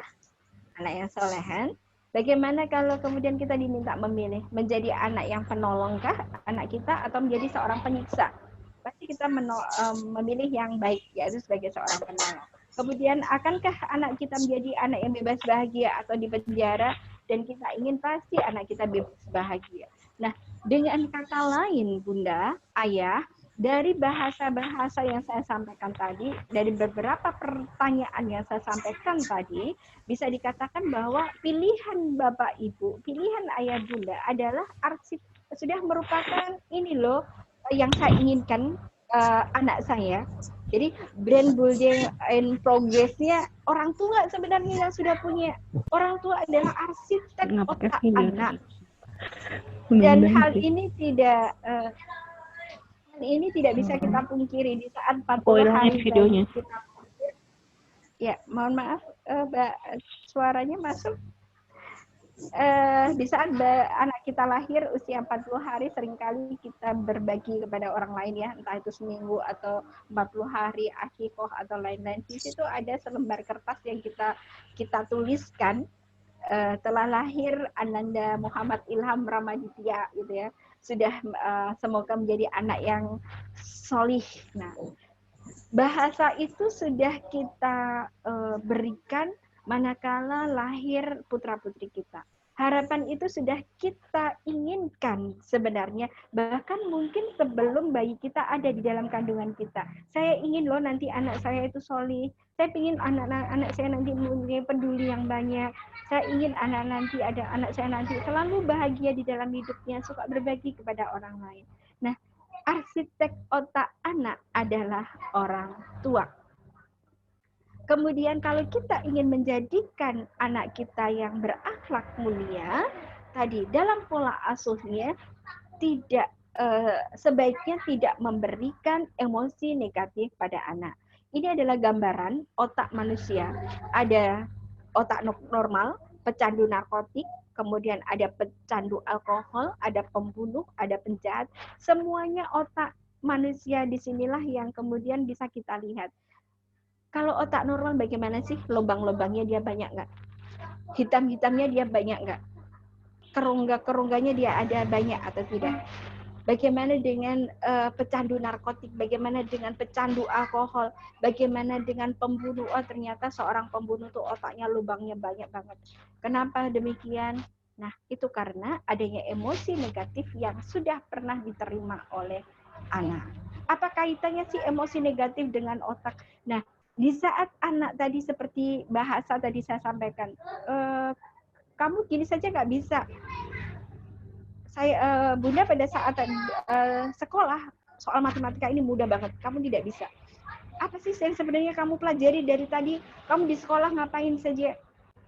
anak yang solehan. Bagaimana kalau kemudian kita diminta memilih menjadi anak yang penolongkah anak kita atau menjadi seorang penyiksa? Pasti kita memilih yang baik, yaitu sebagai seorang penolong. Kemudian akankah anak kita menjadi anak yang bebas bahagia atau di penjara? Dan kita ingin pasti anak kita bebas bahagia. Nah, dengan kata lain, bunda, ayah, dari bahasa-bahasa yang saya sampaikan tadi, dari beberapa pertanyaan yang saya sampaikan tadi, bisa dikatakan bahwa pilihan Bapak Ibu, pilihan Ayah Bunda adalah sudah merupakan ini loh yang saya inginkan anak saya. Jadi brand building and progress-nya orang tua sebenarnya yang sudah punya. Orang tua adalah arsitek otak anak. Dan hal ini tidak bisa kita pungkiri di saat 40 hari videonya. Ya, mohon maaf, Mbak, suaranya masuk. Di saat anak kita lahir usia 40 hari seringkali kita berbagi kepada orang lain ya, entah itu seminggu atau 40 hari akikoh atau lain-lain. Di situ ada selembar kertas yang kita tuliskan telah lahir Ananda Muhammad Ilham Ramaditya gitu ya. Sudah semoga menjadi anak yang solih. Nah, bahasa itu sudah kita berikan manakala lahir putra-putri kita. Harapan itu sudah kita inginkan sebenarnya, bahkan mungkin sebelum bayi kita ada di dalam kandungan kita. Saya ingin loh nanti anak saya itu solih, saya ingin anak saya nanti mempunyai peduli yang banyak, saya ingin anak saya nanti selalu bahagia di dalam hidupnya, suka berbagi kepada orang lain. Nah, arsitek otak anak adalah orang tua. Kemudian kalau kita ingin menjadikan anak kita yang berakhlak mulia, tadi dalam pola asuhnya sebaiknya tidak memberikan emosi negatif pada anak. Ini adalah gambaran otak manusia. Ada otak normal, pecandu narkotik, kemudian ada pecandu alkohol, ada pembunuh, ada penjahat. Semuanya otak manusia disinilah yang kemudian bisa kita lihat. Kalau otak normal bagaimana sih? Lubang-lubangnya dia banyak nggak? Hitam-hitamnya dia banyak nggak? Kerongga-kerongganya dia ada banyak atau tidak? Bagaimana dengan pecandu narkotik? Bagaimana dengan pecandu alkohol? Bagaimana dengan pembunuh? Oh, ternyata seorang pembunuh tuh otaknya lubangnya banyak banget. Kenapa demikian? Nah, itu karena adanya emosi negatif yang sudah pernah diterima oleh anak. Apa kaitannya sih emosi negatif dengan otak? Nah, di saat anak tadi seperti bahasa tadi saya sampaikan, kamu gini saja nggak bisa. Bunda pada saat sekolah soal matematika ini mudah banget, kamu tidak bisa. Apa sih yang sebenarnya kamu pelajari dari tadi? Kamu di sekolah ngapain saja?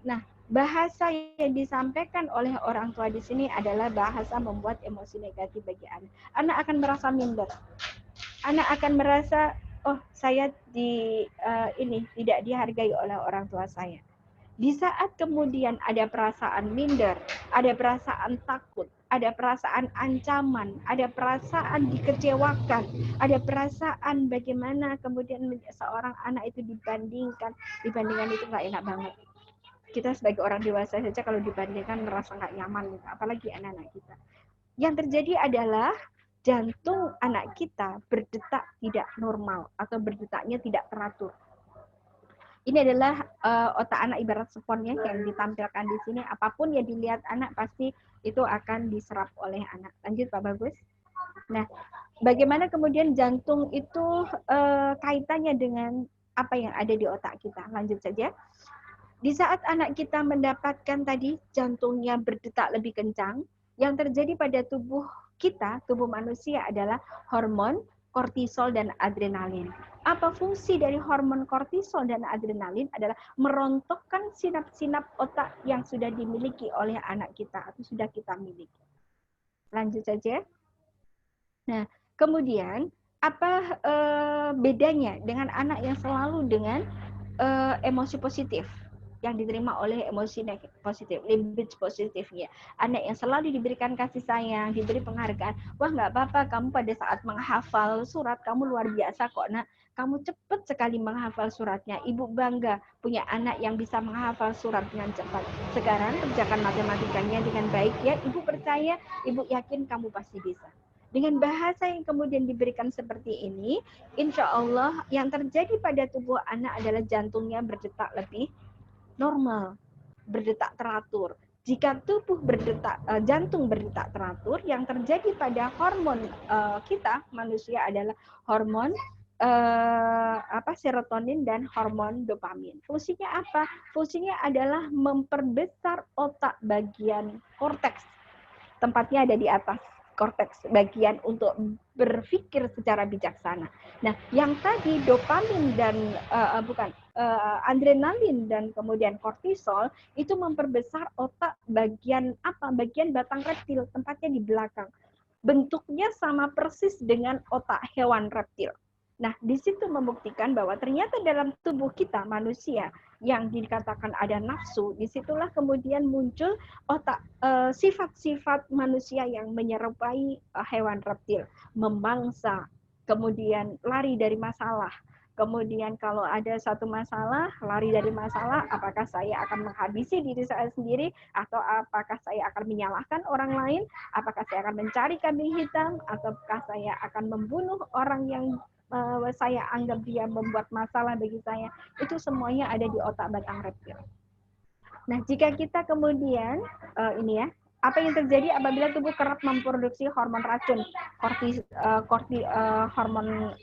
Nah, bahasa yang disampaikan oleh orang tua di sini adalah bahasa membuat emosi negatif bagi anak. Anak akan merasa minder. Anak akan merasa, oh saya tidak dihargai oleh orang tua saya. Di saat kemudian ada perasaan minder, ada perasaan takut, ada perasaan ancaman, ada perasaan dikecewakan, ada perasaan bagaimana kemudian seorang anak itu dibandingkan itu nggak enak banget. Kita sebagai orang dewasa saja kalau dibandingkan merasa nggak nyaman, apalagi anak-anak kita. Yang terjadi adalah jantung anak kita berdetak tidak normal atau berdetaknya tidak teratur. Ini adalah otak anak ibarat sponnya yang ditampilkan di sini. Apapun yang dilihat anak pasti itu akan diserap oleh anak. Lanjut Pak Bagus. Nah, bagaimana kemudian jantung itu kaitannya dengan apa yang ada di otak kita? Lanjut saja. Di saat anak kita mendapatkan tadi jantungnya berdetak lebih kencang, yang terjadi pada tubuh kita, tubuh manusia adalah hormon kortisol dan adrenalin. Apa fungsi dari hormon kortisol dan adrenalin adalah merontokkan sinap-sinap otak yang sudah dimiliki oleh anak kita atau sudah kita miliki. Lanjut saja. Nah, kemudian apa bedanya dengan anak yang selalu dengan emosi positif yang diterima oleh emosi positif, limbage positifnya. Anak yang selalu diberikan kasih sayang, diberi penghargaan. Wah, nggak apa-apa, kamu pada saat menghafal surat, kamu luar biasa kok, nak. Kamu cepat sekali menghafal suratnya. Ibu bangga punya anak yang bisa menghafal surat dengan cepat. Sekarang kerjakan matematikanya dengan baik ya. Ibu percaya, ibu yakin kamu pasti bisa. Dengan bahasa yang kemudian diberikan seperti ini, insya Allah yang terjadi pada tubuh anak adalah jantungnya berdetak lebih normal, berdetak teratur. Jika tubuh jantung berdetak teratur, yang terjadi pada hormon kita manusia adalah hormon serotonin dan hormon dopamin. Fungsinya apa? Fungsinya adalah memperbesar otak bagian korteks. Tempatnya ada di atas korteks, bagian untuk berpikir secara bijaksana. Nah, yang tadi dopamin dan adrenalin dan kemudian kortisol itu memperbesar otak bagian Bagian batang reptil, tempatnya di belakang. Bentuknya sama persis dengan otak hewan reptil. Nah, di situ membuktikan bahwa ternyata dalam tubuh kita manusia yang dikatakan ada nafsu, disitulah kemudian muncul otak sifat-sifat manusia yang menyerupai hewan reptil, memangsa, kemudian lari dari masalah. Kemudian kalau ada satu masalah, lari dari masalah, apakah saya akan menghabisi diri saya sendiri, atau apakah saya akan menyalahkan orang lain, apakah saya akan mencari kambing hitam, ataukah saya akan membunuh orang yang saya anggap dia membuat masalah bagi saya. Itu semuanya ada di otak batang reptil. Nah, jika kita kemudian apa yang terjadi apabila tubuh kerap memproduksi hormon racun, hormon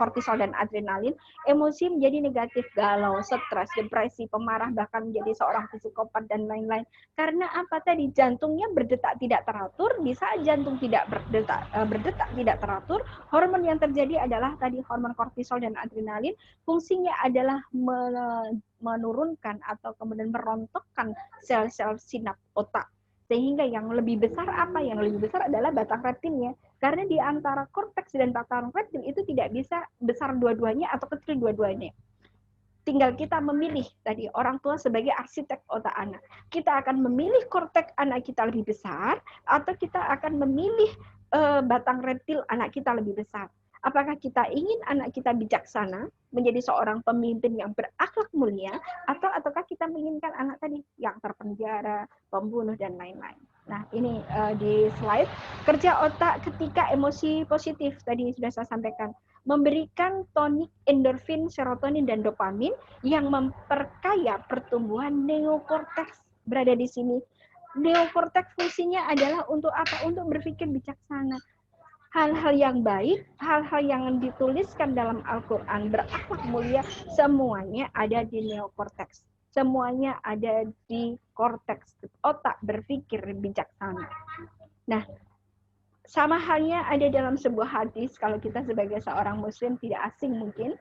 kortisol dan adrenalin, emosi menjadi negatif, galau, stres, depresi, pemarah, bahkan menjadi seorang psikopat dan lain-lain. Karena apa tadi? Jantungnya berdetak tidak teratur. Di saat jantung tidak berdetak tidak teratur, hormon yang terjadi adalah tadi hormon kortisol dan adrenalin. Fungsinya adalah menurunkan atau kemudian merontokkan sel-sel sinap otak. Sehingga yang lebih besar apa? Yang lebih besar adalah batang reptilnya. Karena di antara korteks dan batang reptil itu tidak bisa besar dua-duanya atau kecil dua-duanya. Tinggal kita memilih tadi, orang tua sebagai arsitek otak anak. Kita akan memilih korteks anak kita lebih besar, atau kita akan memilih batang reptil anak kita lebih besar. Apakah kita ingin anak kita bijaksana, menjadi seorang pemimpin yang berakhlak mulia, ataukah kita menginginkan anak tadi yang terpenjara, pembunuh, dan lain-lain. Nah, ini di slide. Kerja otak ketika emosi positif, tadi sudah saya sampaikan. Memberikan tonik endorfin, serotonin, dan dopamin yang memperkaya pertumbuhan neokorteks. Berada di sini. Neokorteks fungsinya adalah untuk apa? Untuk berpikir bijaksana. Hal-hal yang baik, hal-hal yang dituliskan dalam Al-Quran, berakhlak mulia, semuanya ada di neokorteks. Semuanya ada di korteks, otak berpikir bijaksana. Nah, sama halnya ada dalam sebuah hadis, kalau kita sebagai seorang muslim tidak asing mungkin,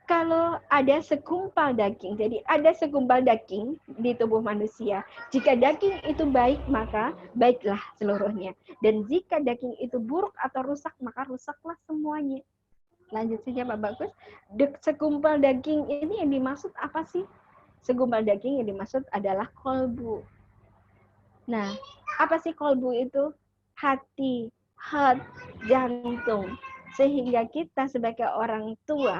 kalau ada segumpal daging, jadi ada segumpal daging di tubuh manusia. Jika daging itu baik, maka baiklah seluruhnya. Dan jika daging itu buruk atau rusak, maka rusaklah semuanya. Lanjut saja Pak Bagus. Segumpal daging ini yang dimaksud apa sih? Segumpal daging yang dimaksud adalah kolbu. Nah, apa sih kolbu itu? Hati, heart, jantung. Sehingga kita sebagai orang tua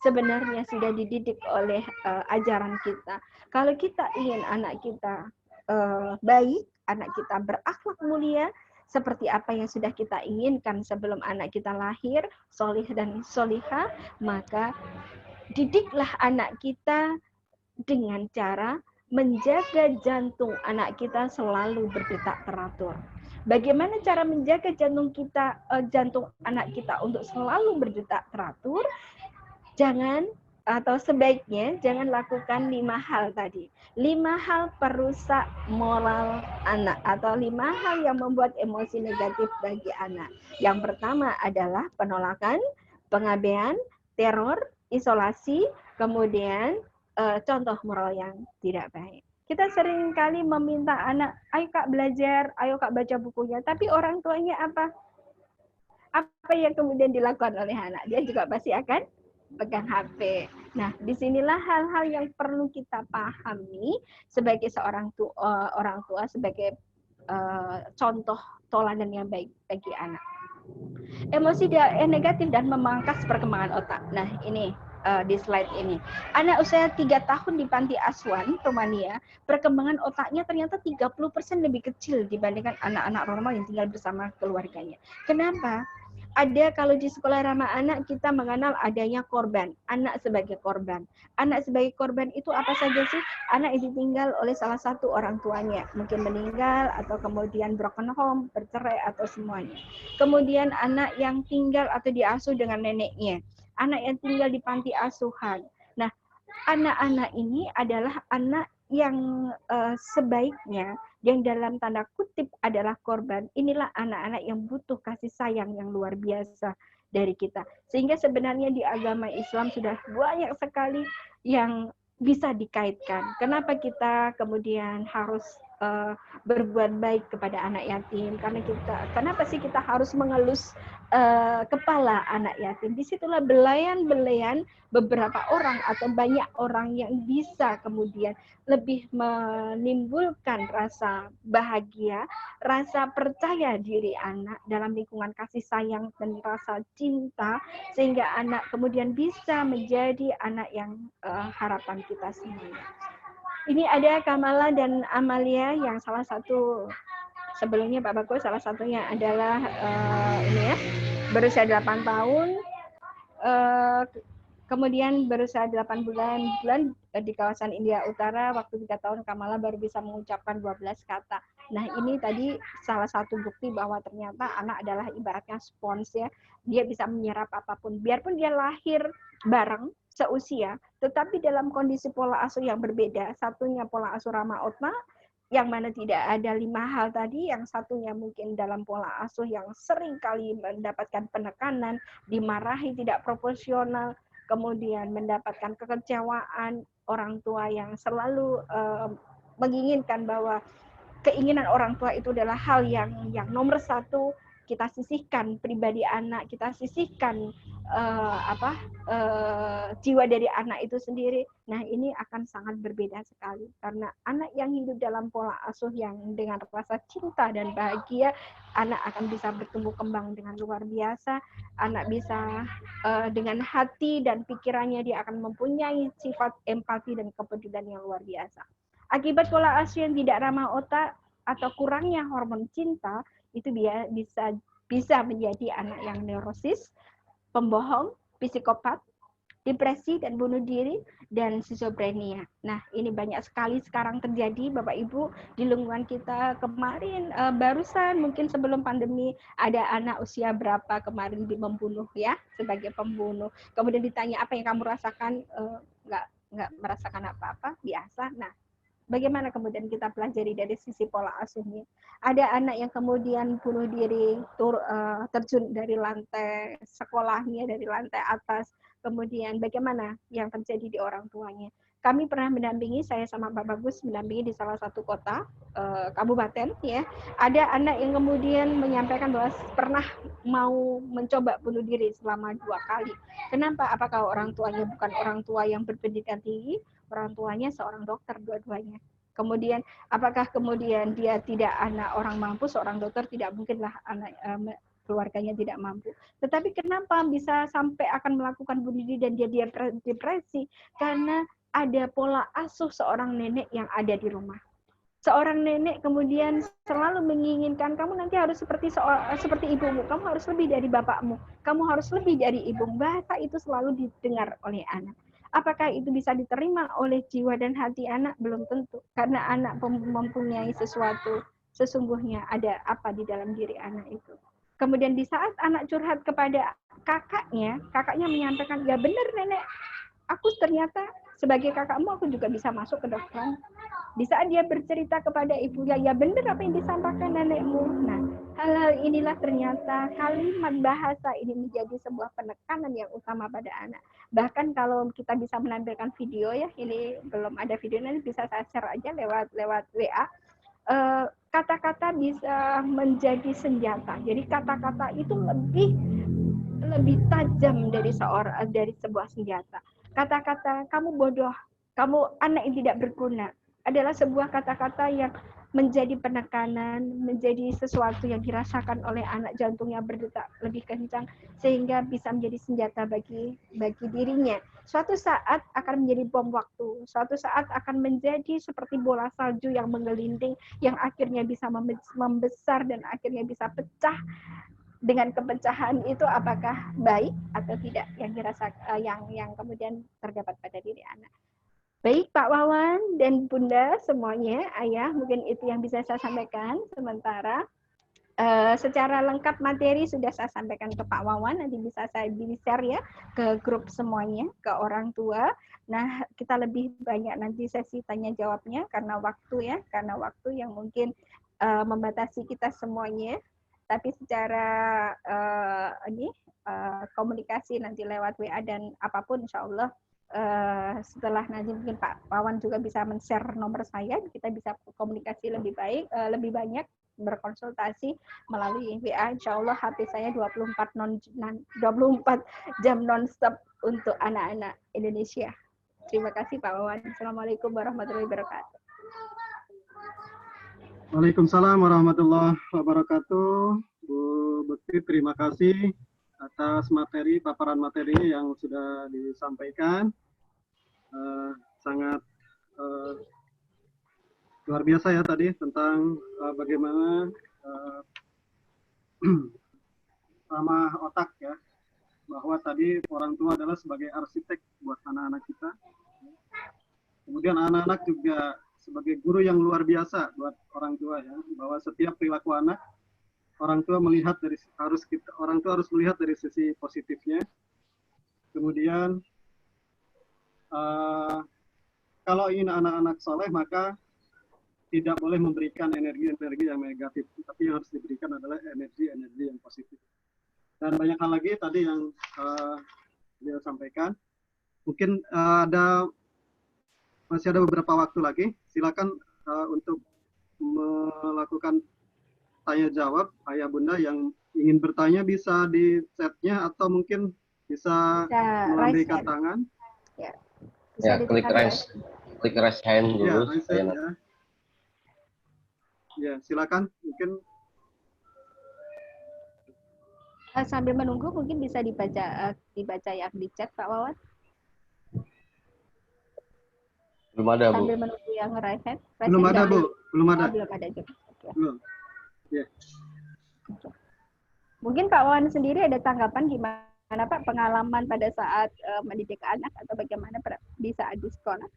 sebenarnya sudah dididik oleh ajaran kita. Kalau kita ingin anak kita baik, anak kita berakhlak mulia, seperti apa yang sudah kita inginkan sebelum anak kita lahir, solih dan solihah, maka didiklah anak kita dengan cara menjaga jantung anak kita selalu berdetak teratur. Bagaimana cara menjaga jantung anak kita untuk selalu berdetak teratur? Sebaiknya jangan lakukan 5 hal tadi. 5 hal perusak moral anak atau 5 hal yang membuat emosi negatif bagi anak. Yang pertama adalah penolakan, pengabaian, teror, isolasi, kemudian contoh moral yang tidak baik. Kita sering kali meminta anak, ayo Kak belajar, ayo Kak baca bukunya, tapi orang tuanya apa? Apa yang kemudian dilakukan oleh anak? Dia juga pasti akan pegang HP. Nah, disinilah hal-hal yang perlu kita pahami sebagai seorang orang tua, sebagai contoh toladan yang baik bagi anak. Emosi negatif dan memangkas perkembangan otak. Nah, ini di slide ini. Anak usia 3 tahun di panti asuhan Romania, perkembangan otaknya ternyata 30% lebih kecil dibandingkan anak-anak normal yang tinggal bersama keluarganya. Kenapa? ada kalau di sekolah ramah anak kita mengenal adanya korban, anak sebagai korban. Anak sebagai korban itu apa saja sih? Anak yang ditinggal oleh salah satu orang tuanya, mungkin meninggal atau kemudian broken home, bercerai atau semuanya. Kemudian anak yang tinggal atau diasuh dengan neneknya, anak yang tinggal di panti asuhan. Nah, anak-anak ini adalah anak yang sebaiknya yang dalam tanda kutip adalah korban. Inilah anak-anak yang butuh kasih sayang yang luar biasa dari kita. Sehingga sebenarnya di agama Islam sudah banyak sekali yang bisa dikaitkan. Kenapa kita kemudian harus berbuat baik kepada anak yatim? Kenapa sih kita harus mengelus kepala anak yatim? Disitulah belayan-belayan beberapa orang atau banyak orang yang bisa kemudian lebih menimbulkan rasa bahagia, rasa percaya diri anak dalam lingkungan kasih sayang dan rasa cinta, sehingga anak kemudian bisa menjadi anak yang harapan kita semuanya. Ini ada Kamala dan Amalia yang salah satu sebelumnya Pak Bagus, salah satunya adalah ini ya, berusia 8 tahun, kemudian berusia 8 bulan di kawasan India Utara. Waktu 3 tahun Kamala baru bisa mengucapkan 12 kata. Nah, ini tadi salah satu bukti bahwa ternyata anak adalah ibaratnya spons ya. Dia bisa menyerap apapun. Biarpun dia lahir bareng seusia, tetapi dalam kondisi pola asuh yang berbeda. Satunya pola asuh Rama Otma, yang mana tidak ada 5 hal tadi, yang satunya mungkin dalam pola asuh yang sering kali mendapatkan penekanan, dimarahi tidak proporsional, kemudian mendapatkan kekecewaan orang tua yang selalu menginginkan bahwa keinginan orang tua itu adalah hal yang nomor satu. Kita sisihkan pribadi anak, kita sisihkan jiwa dari anak itu sendiri. Nah, ini akan sangat berbeda sekali karena anak yang hidup dalam pola asuh yang dengan rasa cinta dan bahagia, anak akan bisa bertumbuh kembang dengan luar biasa. Anak bisa dengan hati dan pikirannya dia akan mempunyai sifat empati dan kepedulian yang luar biasa. Akibat pola asuh yang tidak ramah otak atau kurangnya hormon cinta, itu bisa menjadi anak yang neurosis, pembohong, psikopat, depresi dan bunuh diri, dan schizophrenia. Nah, ini banyak sekali sekarang terjadi, Bapak Ibu, di lingkungan kita. Kemarin barusan mungkin sebelum pandemi ada anak usia berapa kemarin membunuh ya, sebagai pembunuh. Kemudian ditanya apa yang kamu rasakan, nggak merasakan apa-apa, biasa. Nah, bagaimana kemudian kita pelajari dari sisi pola asuhnya? Ada anak yang kemudian bunuh diri, terjun dari lantai sekolahnya, dari lantai atas. Kemudian bagaimana yang terjadi di orang tuanya? Kami pernah mendampingi, saya sama Pak Bagus mendampingi di salah satu kota, kabupaten, ya. Ada anak yang kemudian menyampaikan bahwa pernah mau mencoba bunuh diri selama 2 kali. Kenapa? Apakah orang tuanya bukan orang tua yang berpendidikan tinggi? Orang tuanya seorang dokter dua-duanya. Kemudian apakah kemudian dia tidak anak orang mampu, seorang dokter tidak mungkinlah anak keluarganya tidak mampu. Tetapi kenapa bisa sampai akan melakukan bunuh diri dan dia depresi? Karena ada pola asuh seorang nenek yang ada di rumah. Seorang nenek kemudian selalu menginginkan kamu nanti harus seperti ibumu, kamu harus lebih dari bapakmu, kamu harus lebih dari ibumu. Bahasa itu selalu didengar oleh anak. Apakah itu bisa diterima oleh jiwa dan hati anak? Belum tentu. Karena anak mempunyai sesuatu, sesungguhnya ada apa di dalam diri anak itu. Kemudian di saat anak curhat kepada kakaknya menyampaikan, ya benar nenek, aku ternyata sebagai kakakmu aku juga bisa masuk ke kedokteran. Di saat dia bercerita kepada ibunya, ya benar apa yang disampaikan nenekmu. Nah, hal-hal inilah ternyata kalimat bahasa ini menjadi sebuah penekanan yang utama pada anak. Bahkan kalau kita bisa menampilkan video ya, ini belum ada video, nanti bisa saya share aja lewat WA. Kata-kata bisa menjadi senjata. Jadi kata-kata itu lebih tajam dari sebuah senjata. Kata-kata kamu bodoh, kamu anak yang tidak berguna adalah sebuah kata-kata yang menjadi penekanan, menjadi sesuatu yang dirasakan oleh anak, jantungnya berdetak lebih kencang sehingga bisa menjadi senjata bagi dirinya. Suatu saat akan menjadi bom waktu, suatu saat akan menjadi seperti bola salju yang menggelinding yang akhirnya bisa membesar dan akhirnya bisa pecah dengan kepecahan itu apakah baik atau tidak yang yang kemudian terdapat pada diri anak. Baik Pak Wawan dan Bunda semuanya, Ayah, mungkin itu yang bisa saya sampaikan sementara. Secara lengkap materi sudah saya sampaikan ke Pak Wawan, nanti bisa saya share ya ke grup semuanya, ke orang tua. Nah, kita lebih banyak nanti sesi tanya jawabnya karena waktu yang mungkin membatasi kita semuanya. Tapi secara komunikasi nanti lewat WA dan apapun, insya Allah setelah nanti mungkin Pak Wawan juga bisa men-share nomor saya, kita bisa komunikasi lebih baik, lebih banyak berkonsultasi melalui WA. Insya Allah HP saya 24 jam non-stop untuk anak-anak Indonesia. Terima kasih Pak Wawan. Assalamualaikum warahmatullahi wabarakatuh. Waalaikumsalam warahmatullahi wabarakatuh. Bu Bekti, terima kasih atas paparan materi yang sudah disampaikan. Sangat luar biasa ya tadi tentang bagaimana ramah otak ya, bahwa tadi orang tua adalah sebagai arsitek buat anak-anak kita. Kemudian anak-anak juga sebagai guru yang luar biasa buat orang tua ya, bahwa setiap perilaku anak orang tua harus melihat dari sisi positifnya. Kemudian kalau ingin anak-anak soleh maka tidak boleh memberikan energi-energi yang negatif, tapi yang harus diberikan adalah energi-energi yang positif. Dan banyak hal lagi tadi yang beliau sampaikan. Mungkin masih ada beberapa waktu lagi. Silakan untuk melakukan tanya jawab. Ayah Bunda yang ingin bertanya bisa di chatnya atau mungkin bisa melambaikan tangan. Ya, klik raise hand dulu. Ya. Ya, silakan. Mungkin sambil menunggu mungkin bisa dibaca yang di chat Pak Wawan. Belum ada, Bu. Sambil menunggu yang raise hand. Belum ada, Bu. Belum ada. Belum ada juga. Okay. Belum. Ya. Okay. Mungkin Pak Wawan sendiri ada tanggapan gimana Pak pengalaman pada saat mendidik anak atau bagaimana di saat di sekolah?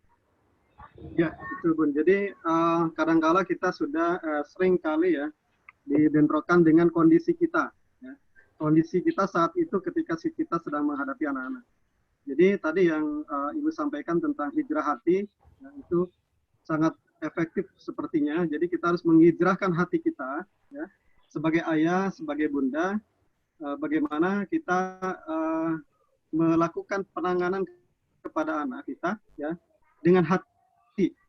Ya, betul Bun. Jadi kadang-kala kita sudah sering kali ya dibentrokan dengan kondisi kita. Ya. Kondisi kita saat itu ketika kita sedang menghadapi anak-anak. Jadi tadi yang Ibu sampaikan tentang hijrah hati, ya, itu sangat efektif sepertinya. Jadi kita harus menghijrahkan hati kita, ya, sebagai ayah, sebagai bunda, bagaimana kita melakukan penanganan kepada anak kita, ya, dengan hati.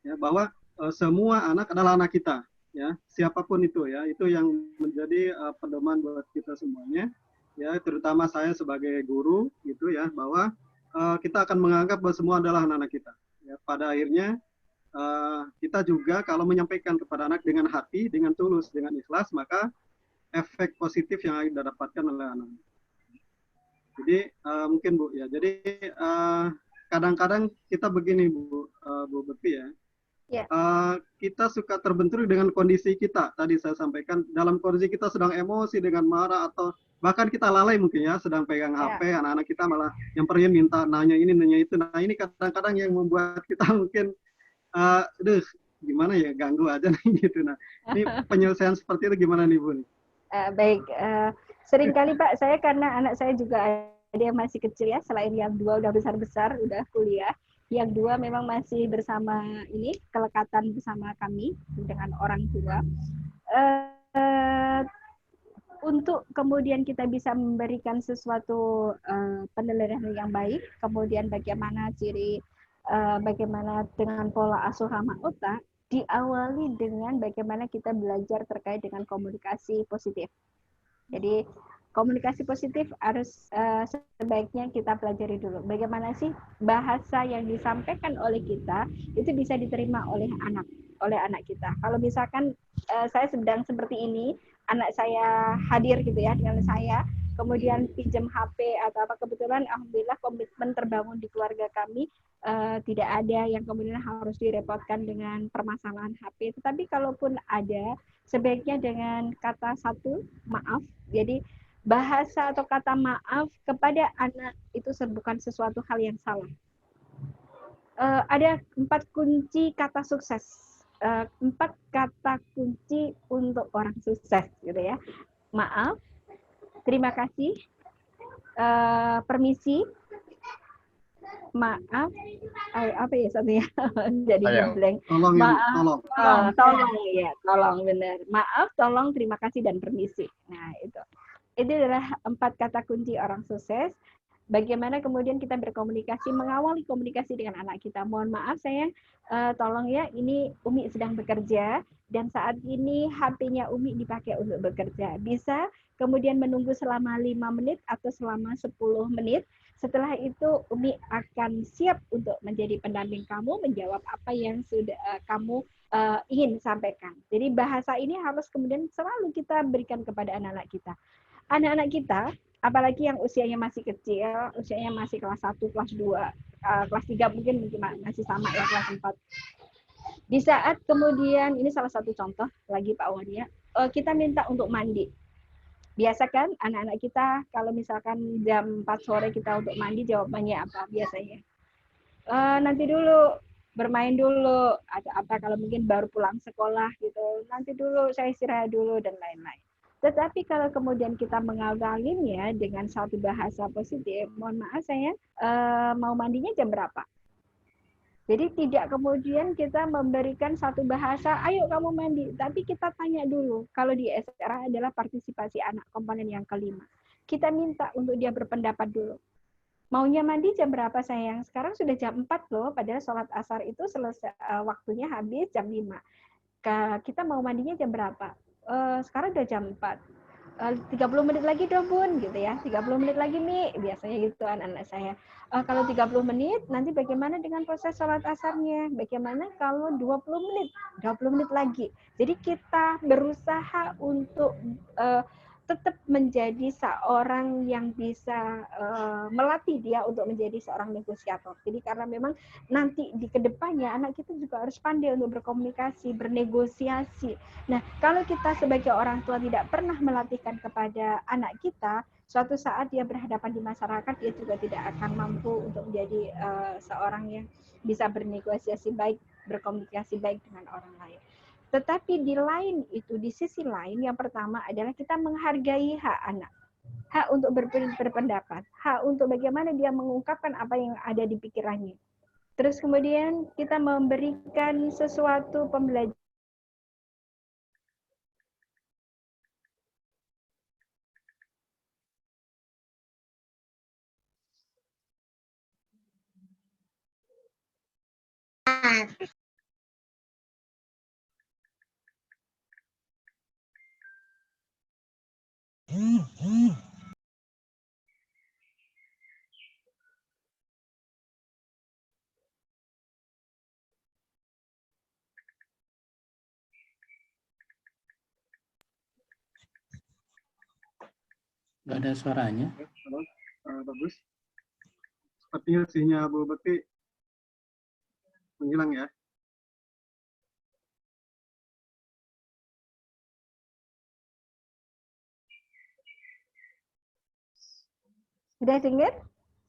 Ya, bahwa semua anak adalah anak kita, ya, siapapun itu ya, itu yang menjadi pedoman buat kita semuanya, ya, terutama saya sebagai guru gitu ya, bahwa kita akan menganggap bahwa semua adalah anak-anak kita. Ya, pada akhirnya kita juga kalau menyampaikan kepada anak dengan hati, dengan tulus, dengan ikhlas, maka efek positif yang kita dapatkan oleh anak. Jadi mungkin Bu ya, jadi kadang-kadang kita begini Bu Bekti ya, kita suka terbentur dengan kondisi kita. Tadi saya sampaikan dalam kondisi kita sedang emosi dengan marah atau bahkan kita lalai mungkin ya, sedang pegang HP, anak-anak kita malah yang pergi minta nanya ini nanya itu. Nah ini kadang-kadang yang membuat kita mungkin, gimana ya, ganggu aja nih gitu. Nah ini penyelesaian seperti itu gimana nih Bu? Baik, seringkali Pak saya karena anak saya juga ada yang masih kecil ya, selain yang dua udah besar-besar, udah kuliah. Yang dua memang masih bersama ini, kelekatan bersama kami dengan orang tua. Untuk kemudian kita bisa memberikan sesuatu penilaian yang baik, kemudian bagaimana bagaimana dengan pola asuh ramah otak, diawali dengan bagaimana kita belajar terkait dengan komunikasi positif. Jadi komunikasi positif harus sebaiknya kita pelajari dulu. Bagaimana sih bahasa yang disampaikan oleh kita itu bisa diterima oleh anak kita. Kalau misalkan saya sedang seperti ini, anak saya hadir gitu ya dengan saya, kemudian pinjam HP atau apa, kebetulan alhamdulillah komitmen terbangun di keluarga kami, tidak ada yang kemudian harus direpotkan dengan permasalahan HP. Tetapi kalaupun ada, sebaiknya dengan kata satu maaf. Jadi bahasa atau kata maaf kepada anak itu bukan sesuatu hal yang salah. Ada 4 kunci kata sukses, 4 kata kunci untuk orang sukses, gitu ya. Maaf, terima kasih, permisi, maaf, apa ya satunya? Jadi blank. Maaf, tolong ya, tolong, benar. Maaf, tolong, terima kasih, dan permisi. Nah, itu adalah 4 kata kunci orang sukses. Bagaimana kemudian kita berkomunikasi, mengawali komunikasi dengan anak kita. Mohon maaf sayang, tolong ya, ini Umi sedang bekerja dan saat ini HP-nya Umi dipakai untuk bekerja. Bisa kemudian menunggu selama 5 menit atau selama 10 menit. Setelah itu Umi akan siap untuk menjadi pendamping kamu, menjawab apa yang sudah kamu ingin sampaikan. Jadi bahasa ini harus kemudian selalu kita berikan kepada anak-anak kita. Anak-anak kita, apalagi yang usianya masih kecil, usianya masih kelas 1, kelas 2, kelas 3 mungkin masih sama ya, kelas 4. Di saat kemudian, ini salah satu contoh lagi Pak Wadia, kita minta untuk mandi. Biasa kan anak-anak kita kalau misalkan jam 4 sore kita untuk mandi, jawabannya apa biasanya? Nanti dulu, bermain dulu, atau apa kalau mungkin baru pulang sekolah gitu, nanti dulu, saya istirahat dulu, dan lain-lain. Tetapi kalau kemudian kita mengawalinya dengan satu bahasa positif, mohon maaf saya, mau mandinya jam berapa? Jadi tidak kemudian kita memberikan satu bahasa, ayo kamu mandi. Tapi kita tanya dulu, kalau di SRA adalah partisipasi anak, komponen yang kelima. Kita minta untuk dia berpendapat dulu. Maunya mandi jam berapa sayang? Sekarang sudah jam 4 loh, padahal sholat asar itu selesai, waktunya habis jam 5. Kita mau mandinya jam berapa? Sekarang udah jam 4. 30 menit lagi dong Bun, gitu ya. 30 menit lagi Mi, biasanya gitu anak-anak saya. Kalau 30 menit, nanti bagaimana dengan proses sholat asarnya? Bagaimana kalau 20 menit? 20 menit lagi. Jadi kita berusaha untuk tetap menjadi seorang yang bisa melatih dia untuk menjadi seorang negosiator. Jadi karena memang nanti di kedepannya anak kita juga harus pandai untuk berkomunikasi, bernegosiasi. Nah, kalau kita sebagai orang tua tidak pernah melatihkan kepada anak kita, suatu saat dia berhadapan di masyarakat, dia juga tidak akan mampu untuk menjadi seorang yang bisa bernegosiasi baik, berkomunikasi baik dengan orang lain. Tetapi di lain itu, di sisi lain, yang pertama adalah kita menghargai hak anak. Hak untuk berpendapat, hak untuk bagaimana dia mengungkapkan apa yang ada di pikirannya. Terus kemudian kita memberikan sesuatu pembelajaran. Nggak ada suaranya. Halo, bagus. Sepertinya sinyal Bu Bekti menghilang ya. Sudah dengar?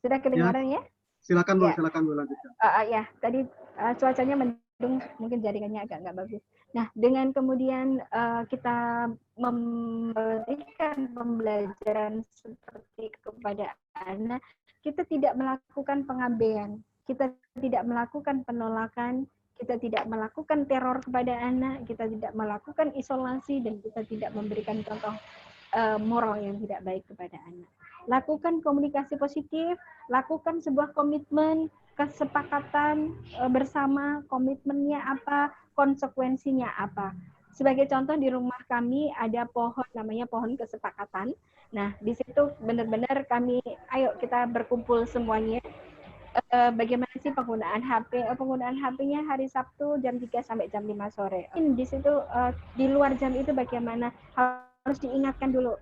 Sudah kedengaran ya? Silakan Bu, ya. Silakan Bu lanjutkan. Ya, tadi cuacanya mendung, mungkin jaringannya agak nggak bagus. Nah, dengan kemudian kita memberikan pembelajaran seperti kepada anak, kita tidak melakukan pengabaian, kita tidak melakukan penolakan, kita tidak melakukan teror kepada anak, kita tidak melakukan isolasi, dan kita tidak memberikan contoh moral yang tidak baik kepada anak. Lakukan komunikasi positif, lakukan sebuah komitmen, kesepakatan bersama, komitmennya apa, konsekuensinya apa. Sebagai contoh, di rumah kami ada pohon, namanya pohon kesepakatan. Nah, di situ benar-benar kami, ayo kita berkumpul semuanya. Bagaimana sih penggunaan HP? Penggunaan HP-nya hari Sabtu jam 3 sampai jam 5 sore. Di situ, di luar jam itu bagaimana? Harus diingatkan dulu,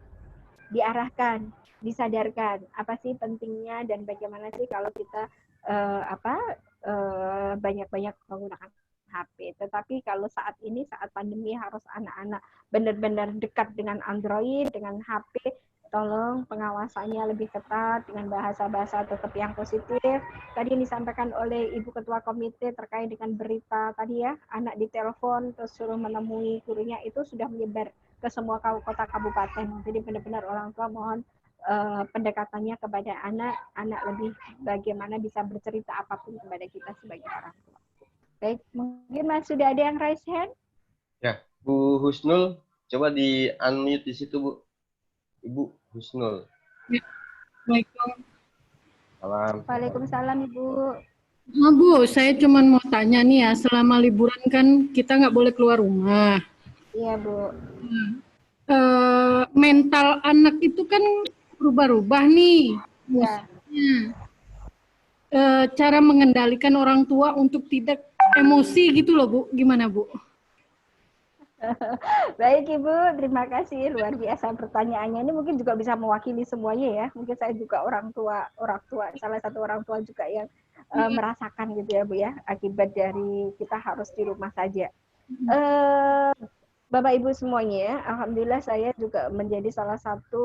diarahkan, disadarkan apa sih pentingnya dan bagaimana sih kalau kita banyak-banyak menggunakan HP. Tetapi kalau saat ini, saat pandemi, harus anak-anak benar-benar dekat dengan Android, dengan HP, tolong pengawasannya lebih ketat dengan bahasa-bahasa tetap yang positif. Tadi yang disampaikan oleh Ibu Ketua Komite terkait dengan berita tadi ya, anak ditelepon terus suruh menemui gurunya, itu sudah menyebar ke semua kota kabupaten. Jadi benar-benar orang tua mohon pendekatannya kepada anak lebih bagaimana bisa bercerita apapun kepada kita sebagai orang tua. Baik, mungkin Mas sudah ada yang raise hand? Ya, Bu Husnul, coba di unmute di situ, Bu. Ibu Husnul. Ya. Assalamualaikum. Salam. Waalaikumsalam, Ibu. Nah, Bu, saya cuma mau tanya nih ya, selama liburan kan kita nggak boleh keluar rumah. Iya, Bu. Mental anak itu kan berubah-ubah nih. Ya. Cara mengendalikan orang tua untuk tidak emosi gitu loh, Bu. Gimana, Bu? Baik Ibu, terima kasih, luar biasa pertanyaannya. Ini mungkin juga bisa mewakili semuanya ya. Mungkin saya juga orang tua, salah satu orang tua juga yang merasakan gitu ya Bu ya, akibat dari kita harus di rumah saja. Bapak Ibu semuanya, alhamdulillah saya juga menjadi salah satu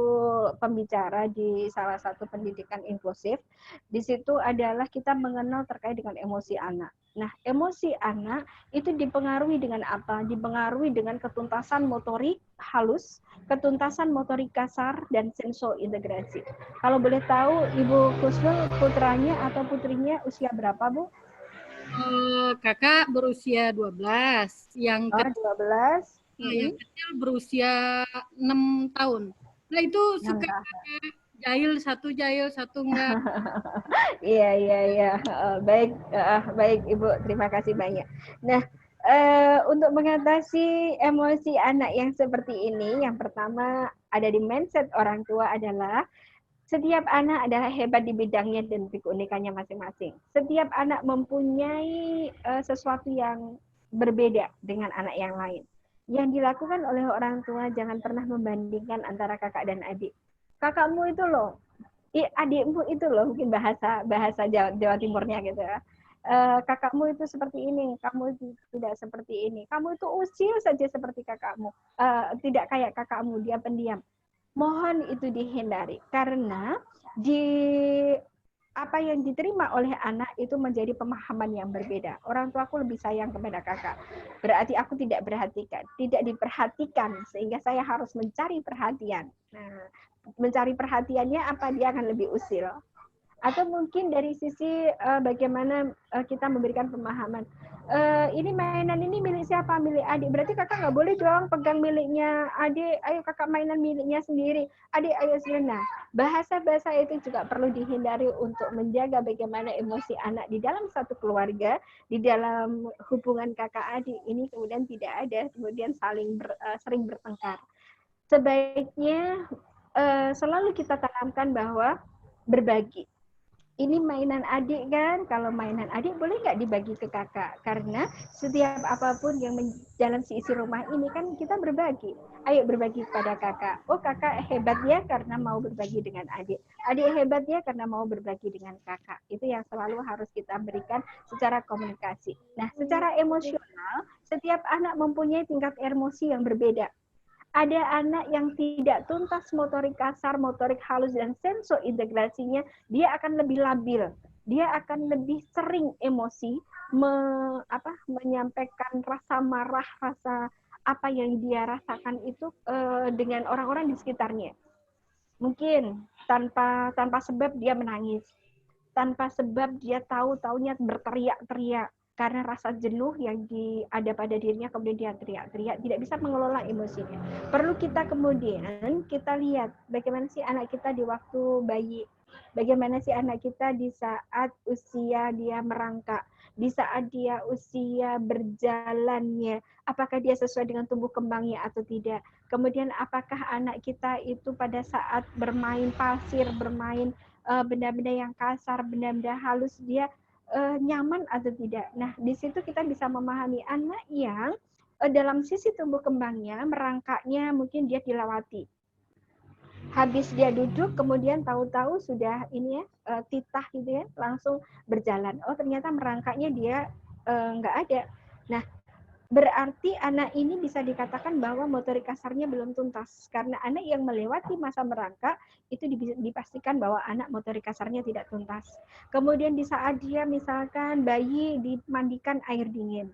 pembicara di salah satu pendidikan inklusif. Di situ adalah kita mengenal terkait dengan emosi anak. Nah, emosi anak itu dipengaruhi dengan apa? Dipengaruhi dengan ketuntasan motorik halus, ketuntasan motorik kasar, dan sensointegrasi. Kalau boleh tahu, Ibu Husnul putranya atau putrinya usia berapa, Bu? Kakak berusia 12, yang 12. Yang kecil berusia 6 tahun. Nah itu suka jahil satu enggak. Iya. Baik Ibu, terima kasih banyak. Nah, untuk mengatasi emosi anak yang seperti ini, yang pertama ada di mindset orang tua adalah setiap anak adalah hebat di bidangnya dan di keunikannya masing-masing. Setiap anak mempunyai sesuatu yang berbeda dengan anak yang lain. Yang dilakukan oleh orang tua, jangan pernah membandingkan antara kakak dan adik. Kakakmu itu loh, adikmu itu loh, mungkin bahasa Jawa Timurnya gitu ya. Kakakmu itu seperti ini, kamu tidak seperti ini. Kamu itu usil saja seperti kakakmu, tidak kayak kakakmu, dia pendiam. Mohon itu dihindari, karena apa yang diterima oleh anak itu menjadi pemahaman yang berbeda. Orang tuaku lebih sayang kepada kakak, berarti aku tidak diperhatikan, sehingga saya harus mencari perhatian. Nah, mencari perhatiannya apa, dia akan lebih usil. Atau mungkin dari sisi bagaimana kita memberikan pemahaman. Ini mainan ini milik siapa? Milik adik. Berarti kakak nggak boleh dong pegang miliknya adik. Ayo kakak mainan miliknya sendiri. Adik ayo sendiri. Nah, bahasa-bahasa itu juga perlu dihindari untuk menjaga bagaimana emosi anak di dalam satu keluarga, di dalam hubungan kakak adik ini kemudian tidak ada kemudian sering bertengkar. Sebaiknya selalu kita tanamkan bahwa berbagi. Ini mainan adik kan, kalau mainan adik boleh nggak dibagi ke kakak? Karena setiap apapun yang dalam isi rumah ini kan kita berbagi. Ayo berbagi kepada kakak. Oh kakak hebat ya karena mau berbagi dengan adik. Adik hebat ya karena mau berbagi dengan kakak. Itu yang selalu harus kita berikan secara komunikasi. Nah, secara emosional, setiap anak mempunyai tingkat emosi yang berbeda. Ada anak yang tidak tuntas motorik kasar, motorik halus, dan sensointegrasinya, dia akan lebih labil. Dia akan lebih sering emosi, menyampaikan rasa marah, rasa apa yang dia rasakan itu dengan orang-orang di sekitarnya. Mungkin tanpa sebab dia menangis. Tanpa sebab dia taunya berteriak-teriak. Karena rasa jenuh yang ada pada dirinya, kemudian dia teriak-teriak, tidak bisa mengelola emosinya. Perlu kita kemudian kita lihat bagaimana sih anak kita di waktu bayi, bagaimana sih anak kita di saat usia dia merangkak, di saat dia usia berjalannya, apakah dia sesuai dengan tumbuh kembangnya atau tidak. Kemudian apakah anak kita itu pada saat bermain pasir, bermain benda-benda yang kasar, benda-benda halus, dia nyaman atau tidak. Nah, di situ kita bisa memahami anak yang dalam sisi tumbuh kembangnya, merangkaknya mungkin dia dilewati. Habis dia duduk, kemudian tahu-tahu sudah ini ya, titah gitu ya, langsung berjalan. Oh ternyata merangkaknya dia nggak ada. Nah, berarti anak ini bisa dikatakan bahwa motorik kasarnya belum tuntas. Karena anak yang melewati masa merangkak, itu dipastikan bahwa anak motorik kasarnya tidak tuntas. Kemudian di saat dia misalkan bayi dimandikan air dingin,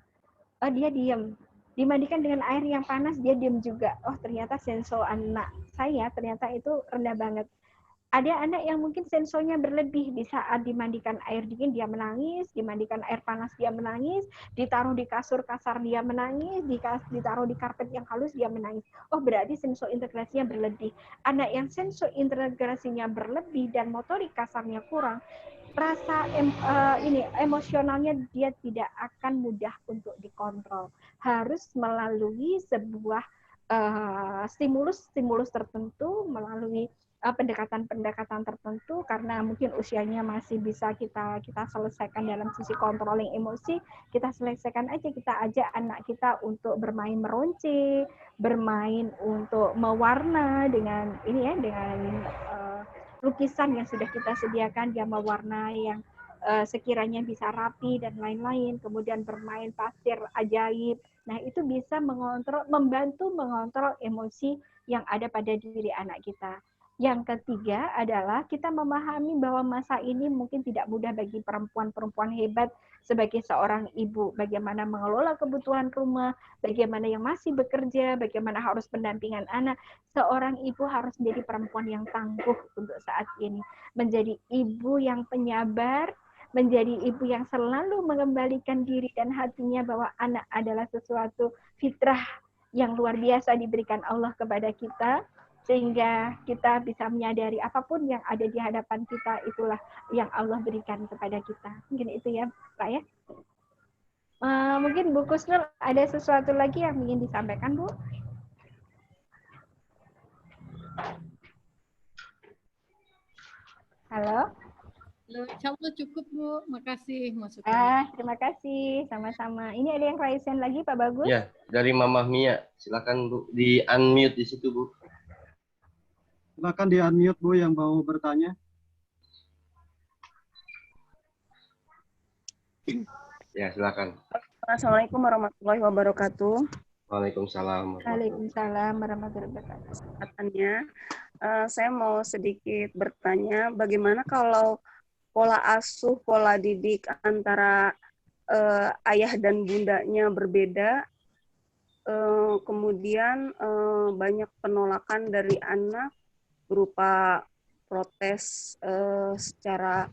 dia diam. Dimandikan dengan air yang panas, dia diam juga. Oh, ternyata senso anak saya ternyata itu rendah banget. Ada anak yang mungkin sensornya berlebih, di saat dimandikan air dingin dia menangis, dimandikan air panas dia menangis, ditaruh di kasur kasar dia menangis, ditaruh di karpet yang halus dia menangis. Oh, berarti sensor integrasinya berlebih. Anak yang sensor integrasinya berlebih dan motorik kasarnya kurang, rasa emosionalnya dia tidak akan mudah untuk dikontrol. Harus melalui sebuah stimulus tertentu, melalui pendekatan-pendekatan tertentu, karena mungkin usianya masih bisa kita selesaikan dalam sisi controlling emosi. Kita selesaikan aja, kita ajak anak kita untuk bermain meronce, bermain untuk mewarna dengan ini ya, dengan lukisan yang sudah kita sediakan, dia mewarna yang sekiranya bisa rapi dan lain-lain, kemudian bermain pasir ajaib. Nah, itu bisa membantu mengontrol emosi yang ada pada diri anak kita. Yang ketiga adalah kita memahami bahwa masa ini mungkin tidak mudah bagi perempuan-perempuan hebat sebagai seorang ibu. Bagaimana mengelola kebutuhan rumah, bagaimana yang masih bekerja, bagaimana harus pendampingan anak. Seorang ibu harus menjadi perempuan yang tangguh untuk saat ini. Menjadi ibu yang penyabar, menjadi ibu yang selalu mengembalikan diri dan hatinya bahwa anak adalah sesuatu fitrah yang luar biasa diberikan Allah kepada kita, sehingga kita bisa menyadari apapun yang ada di hadapan kita itulah yang Allah berikan kepada kita. Mungkin itu ya, Pak ya. Mungkin Bu Kusnul ada sesuatu lagi yang ingin disampaikan, Bu? Halo? Insya Allah cukup, Bu. Makasih masukannya. Terima kasih. Sama-sama. Ini ada yang raise hand lagi, Pak Bagus? Ya, dari Mama Mia. Silakan Bu, di unmute di situ, Bu. Silakan di unmute Bu yang mau bertanya. Ya, silakan. Assalamualaikum warahmatullahi wabarakatuh. Waalaikumsalam. Waalaikumsalam warahmatullahi wabarakatuh. Saya mau sedikit bertanya, bagaimana kalau pola asuh, pola didik antara ayah dan bundanya berbeda, kemudian banyak penolakan dari anak berupa protes secara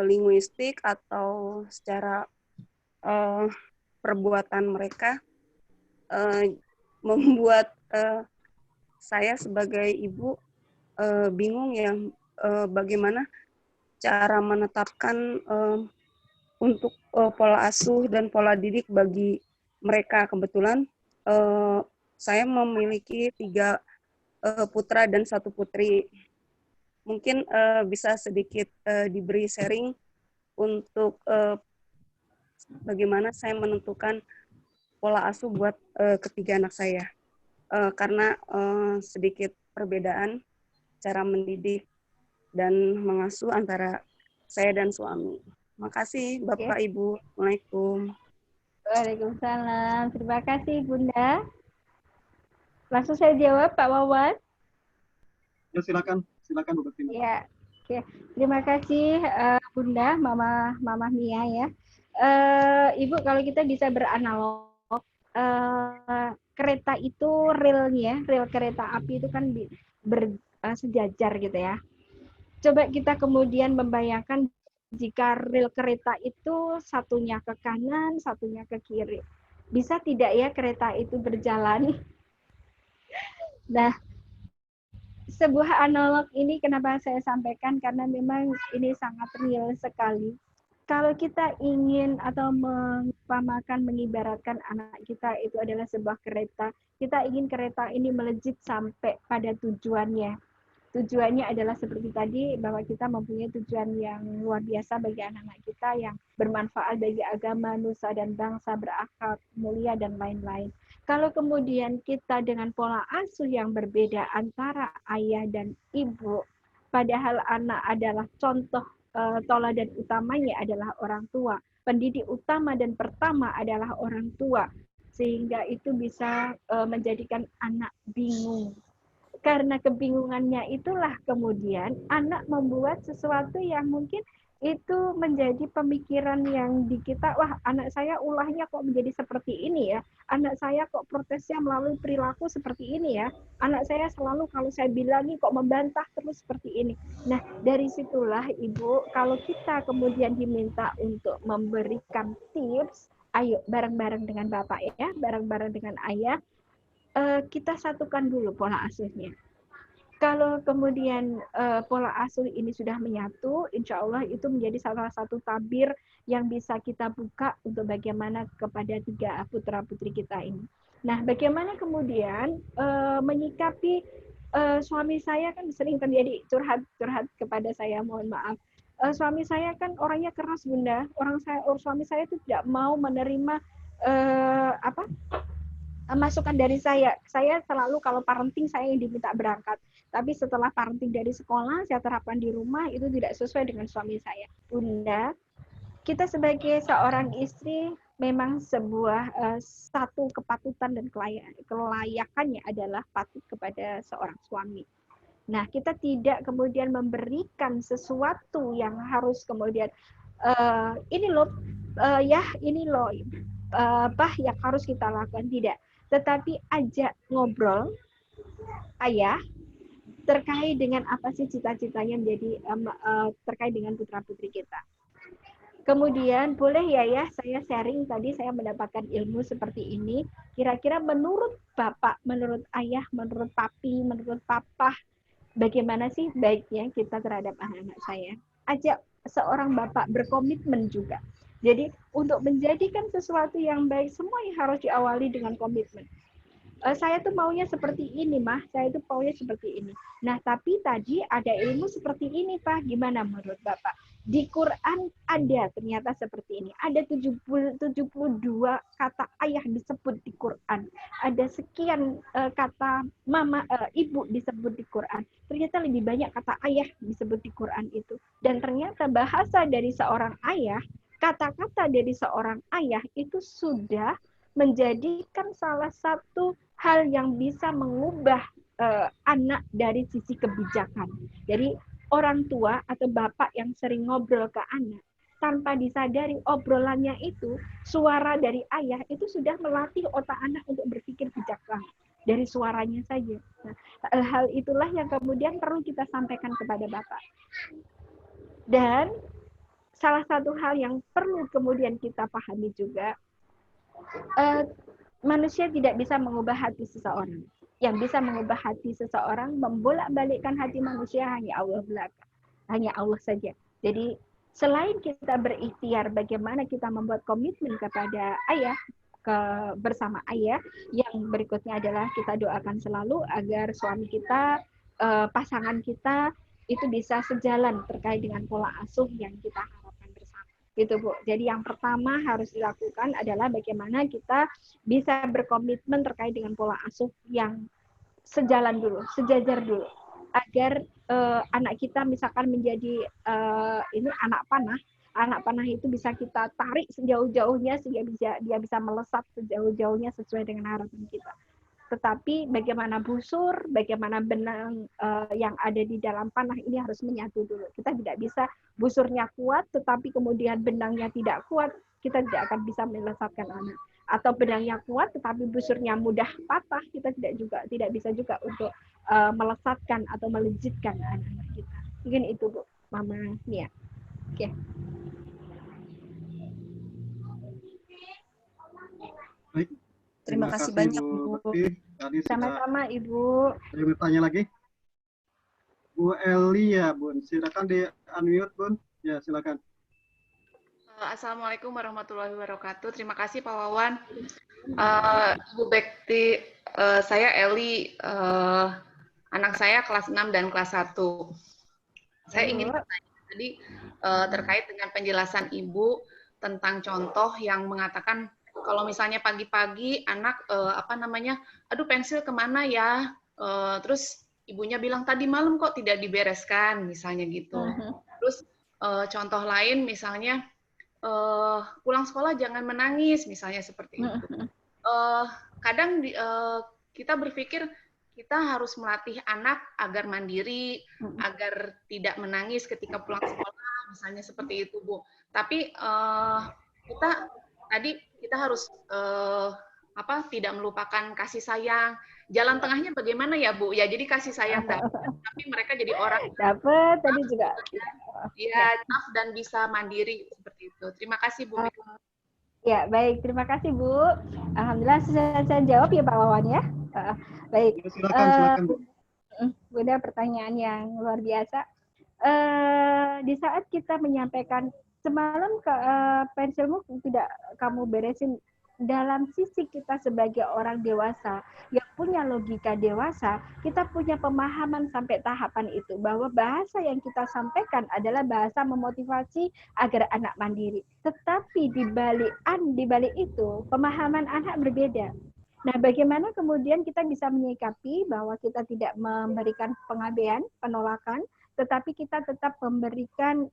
linguistik atau secara perbuatan mereka, membuat saya sebagai ibu bingung ya, bagaimana cara menetapkan untuk pola asuh dan pola didik bagi mereka. Kebetulan saya memiliki 3 putra dan 1 putri. Mungkin bisa sedikit diberi sharing untuk bagaimana saya menentukan pola asuh buat ketiga anak saya. Karena sedikit perbedaan cara mendidik dan mengasuh antara saya dan suami. Makasih Bapak Ibu. Assalamualaikum. Waalaikumsalam. Terima kasih Bunda. Langsung saya jawab Pak Wawan. Ya, silakan Bu Bettina. Ya, oke. Terima kasih Bunda, Mama Mia ya. Ibu, kalau kita bisa beranalog, kereta itu relnya, rel kereta api itu kan sejajar gitu ya. Coba kita kemudian membayangkan jika rel kereta itu satunya ke kanan, satunya ke kiri. Bisa tidak ya kereta itu berjalan? Nah, sebuah analog ini kenapa saya sampaikan, karena memang ini sangat real sekali. Kalau kita ingin atau mengibaratkan anak kita itu adalah sebuah kereta, kita ingin kereta ini melejit sampai pada tujuannya. Tujuannya adalah seperti tadi, bahwa kita mempunyai tujuan yang luar biasa bagi anak-anak kita, yang bermanfaat bagi agama, nusa, dan bangsa, berakhlak mulia, dan lain-lain. Kalau kemudian kita dengan pola asuh yang berbeda antara ayah dan ibu, padahal anak adalah contoh teladan utamanya adalah orang tua. Pendidik utama dan pertama adalah orang tua. sehingga itu bisa menjadikan anak bingung. Karena kebingungannya itulah kemudian anak membuat sesuatu yang mungkin itu menjadi pemikiran yang di kita, wah anak saya ulahnya kok menjadi seperti ini ya, anak saya kok protesnya melalui perilaku seperti ini ya, anak saya selalu kalau saya bilangi kok membantah terus seperti ini. Nah dari situlah Ibu, kalau kita kemudian diminta untuk memberikan tips, ayo bareng-bareng dengan Bapak ya, bareng-bareng dengan Ayah, kita satukan dulu pola asuhnya. Kalau kemudian pola asuh ini sudah menyatu, insya Allah itu menjadi salah satu tabir yang bisa kita buka untuk bagaimana kepada 3 putra-putri kita ini. Nah, bagaimana kemudian menyikapi suami saya kan sering terjadi curhat kepada saya, mohon maaf. Suami saya kan orangnya keras Bunda, suami saya itu tidak mau menerima masukan dari saya. Saya selalu kalau parenting saya yang diminta berangkat. Tapi setelah parenting dari sekolah, saya terapkan di rumah, itu tidak sesuai dengan suami saya. Bunda, kita sebagai seorang istri memang sebuah satu kepatutan dan kelayakannya adalah patuh kepada seorang suami. Nah, kita tidak kemudian memberikan sesuatu yang harus kemudian ini loh ini loh yang harus kita lakukan, tidak. Tetapi ajak ngobrol Ayah terkait dengan apa sih cita-citanya menjadi terkait dengan putra-putri kita. Kemudian boleh ya saya sharing tadi saya mendapatkan ilmu seperti ini. Kira-kira menurut Bapak, menurut Ayah, menurut Papi, menurut Papa, bagaimana sih baiknya kita terhadap anak-anak saya? Ajak seorang Bapak berkomitmen juga. Jadi untuk menjadikan sesuatu yang baik, semua yang harus diawali dengan komitmen. Saya tuh maunya seperti ini, Mah. Saya tuh maunya seperti ini. Nah, tapi tadi ada ilmu seperti ini, Pak. Gimana menurut Bapak? Di Quran ada ternyata seperti ini. Ada 72 kata ayah disebut di Quran. Ada sekian kata mama, ibu disebut di Quran. Ternyata lebih banyak kata ayah disebut di Quran itu. Dan ternyata bahasa dari seorang ayah, kata-kata dari seorang ayah itu sudah menjadikan salah satu hal yang bisa mengubah anak dari sisi kebijakan. Jadi orang tua atau bapak yang sering ngobrol ke anak, tanpa disadari obrolannya itu, suara dari ayah itu sudah melatih otak anak untuk berpikir bijaksana dari suaranya saja. Nah, hal itulah yang kemudian perlu kita sampaikan kepada bapak. Dan salah satu hal yang perlu kemudian kita pahami juga, manusia tidak bisa mengubah hati seseorang. Yang bisa mengubah hati seseorang, membolak-balikkan hati manusia hanya Allah belaka. Hanya Allah saja. Jadi selain kita berikhtiar bagaimana kita membuat komitmen kepada ayah, bersama ayah, yang berikutnya adalah kita doakan selalu agar suami kita, pasangan kita itu bisa sejalan terkait dengan pola asuh yang kita harapkan bersama. Gitu Bu. Jadi yang pertama harus dilakukan adalah bagaimana kita bisa berkomitmen terkait dengan pola asuh yang sejalan dulu, sejajar dulu, agar anak kita misalkan menjadi ini anak panah itu bisa kita tarik sejauh-jauhnya sehingga dia bisa melesat sejauh-jauhnya sesuai dengan harapan kita. Tetapi bagaimana busur, bagaimana benang yang ada di dalam panah ini harus menyatu dulu. Kita tidak bisa busurnya kuat, tetapi kemudian benangnya tidak kuat, kita tidak akan bisa melesatkan anak. Atau benangnya kuat, tetapi busurnya mudah patah, kita tidak bisa juga untuk melesatkan atau melejitkan anak-anak kita. Mungkin itu Bu, Mama Nia. Oke. Baik. Terima kasih banyak, Bu. Sama-sama, Ibu. Ada bertanya lagi? Bu Elia, Bun. Silakan di-unmute, Bun. Ya, silakan. Assalamualaikum warahmatullahi wabarakatuh. Terima kasih Pak Wawan. Bu Bekti, saya Eli, anak saya kelas 6 dan kelas 1. Saya ingin bertanya tadi terkait dengan penjelasan Ibu tentang contoh yang mengatakan kalau misalnya pagi-pagi anak aduh pensil kemana ya? Terus ibunya bilang tadi malam kok tidak dibereskan, misalnya gitu. Terus contoh lain misalnya pulang sekolah jangan menangis, misalnya seperti itu. kadang kita berpikir kita harus melatih anak agar mandiri, agar tidak menangis ketika pulang sekolah, misalnya seperti itu, Bu. Tapi kita harus tidak melupakan kasih sayang. Jalan tengahnya bagaimana ya, Bu? Ya, jadi kasih sayang tapi mereka jadi orang dapat tadi juga. Ya, tough dan bisa mandiri seperti itu. Terima kasih, Bu. Ya, baik. Terima kasih, Bu. Alhamdulillah saya jawab ya, Pak Wawan ya. Baik. Silakan, Bu. Bunda, pertanyaan yang luar biasa. Di saat kita menyampaikan semalam pensilmu tidak kamu beresin, dalam sisi kita sebagai orang dewasa yang punya logika dewasa, kita punya pemahaman sampai tahapan itu bahwa bahasa yang kita sampaikan adalah bahasa memotivasi agar anak mandiri. Tetapi di balik itu pemahaman anak berbeda. Nah, bagaimana kemudian kita bisa menyikapi bahwa kita tidak memberikan pengabaian, penolakan, tetapi kita tetap memberikan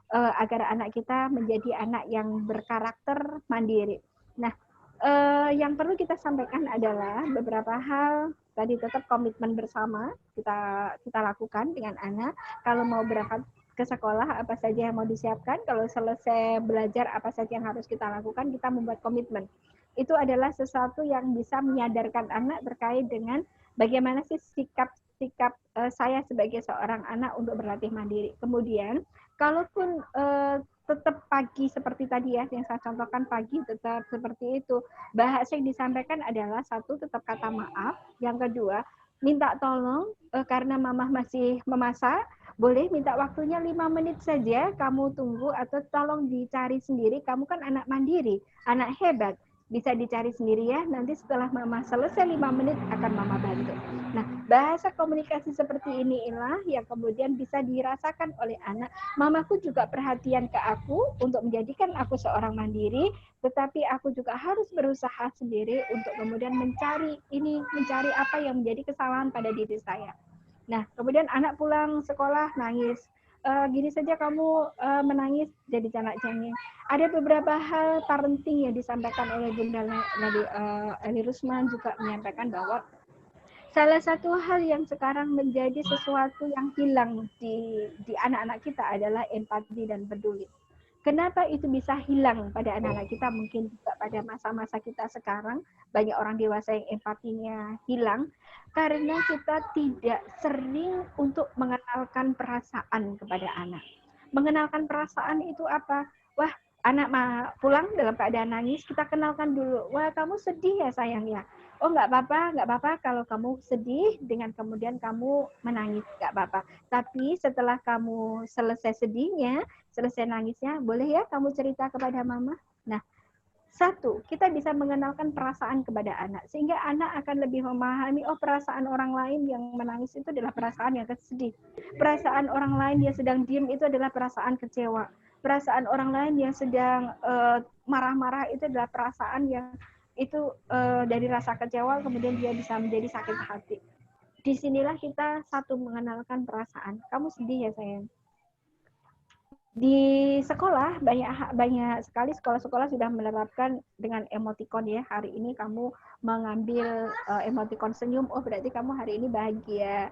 agar anak kita menjadi anak yang berkarakter mandiri. Nah, yang perlu kita sampaikan adalah beberapa hal. Tadi tetap komitmen bersama kita lakukan dengan anak. Kalau mau berangkat ke sekolah, apa saja yang mau disiapkan. Kalau selesai belajar, apa saja yang harus kita lakukan. Kita membuat komitmen. Itu adalah sesuatu yang bisa menyadarkan anak terkait dengan bagaimana sih sikap saya sebagai seorang anak untuk berlatih mandiri. Kemudian, kalaupun tetap pagi seperti tadi ya, yang saya contohkan pagi tetap seperti itu, bahasa yang disampaikan adalah satu, tetap kata maaf. Yang kedua, minta tolong karena mama masih memasak, boleh minta waktunya 5 menit saja, kamu tunggu atau tolong dicari sendiri, kamu kan anak mandiri, anak hebat. Bisa dicari sendiri ya, nanti setelah mama selesai 5 menit akan mama bantu. Nah, bahasa komunikasi seperti inilah yang kemudian bisa dirasakan oleh anak. Mamaku juga perhatian ke aku untuk menjadikan aku seorang mandiri, tetapi aku juga harus berusaha sendiri untuk kemudian mencari apa yang menjadi kesalahan pada diri saya. Nah, kemudian anak pulang sekolah nangis. Gini saja kamu menangis jadi janak-jangin. Ada beberapa hal parenting yang disampaikan oleh Bunda Eli Rusman juga menyampaikan bahwa salah satu hal yang sekarang menjadi sesuatu yang hilang di anak-anak kita adalah empati dan peduli. Kenapa itu bisa hilang pada anak-anak kita? Mungkin juga pada masa-masa kita sekarang, banyak orang dewasa yang empatinya hilang, karena kita tidak sering untuk mengenalkan perasaan kepada anak. Mengenalkan perasaan itu apa? Wah, anak pulang dalam keadaan nangis, kita kenalkan dulu. Wah, kamu sedih ya sayang ya? Oh, nggak apa-apa kalau kamu sedih dengan kemudian kamu menangis, nggak apa-apa. Tapi setelah kamu selesai sedihnya, selesai nangisnya, boleh ya kamu cerita kepada mama? Nah, satu, kita bisa mengenalkan perasaan kepada anak, sehingga anak akan lebih memahami, oh perasaan orang lain yang menangis itu adalah perasaan yang sedih. Perasaan orang lain yang sedang diam itu adalah perasaan kecewa. Perasaan orang lain yang sedang marah-marah itu adalah perasaan yang itu dari rasa kecewa kemudian dia bisa menjadi sakit hati. Disinilah kita satu mengenalkan perasaan. Kamu sedih ya sayang? Di sekolah banyak sekali sekolah-sekolah sudah menerapkan dengan emoticon ya. Hari ini kamu mengambil emoticon senyum, oh berarti kamu hari ini bahagia.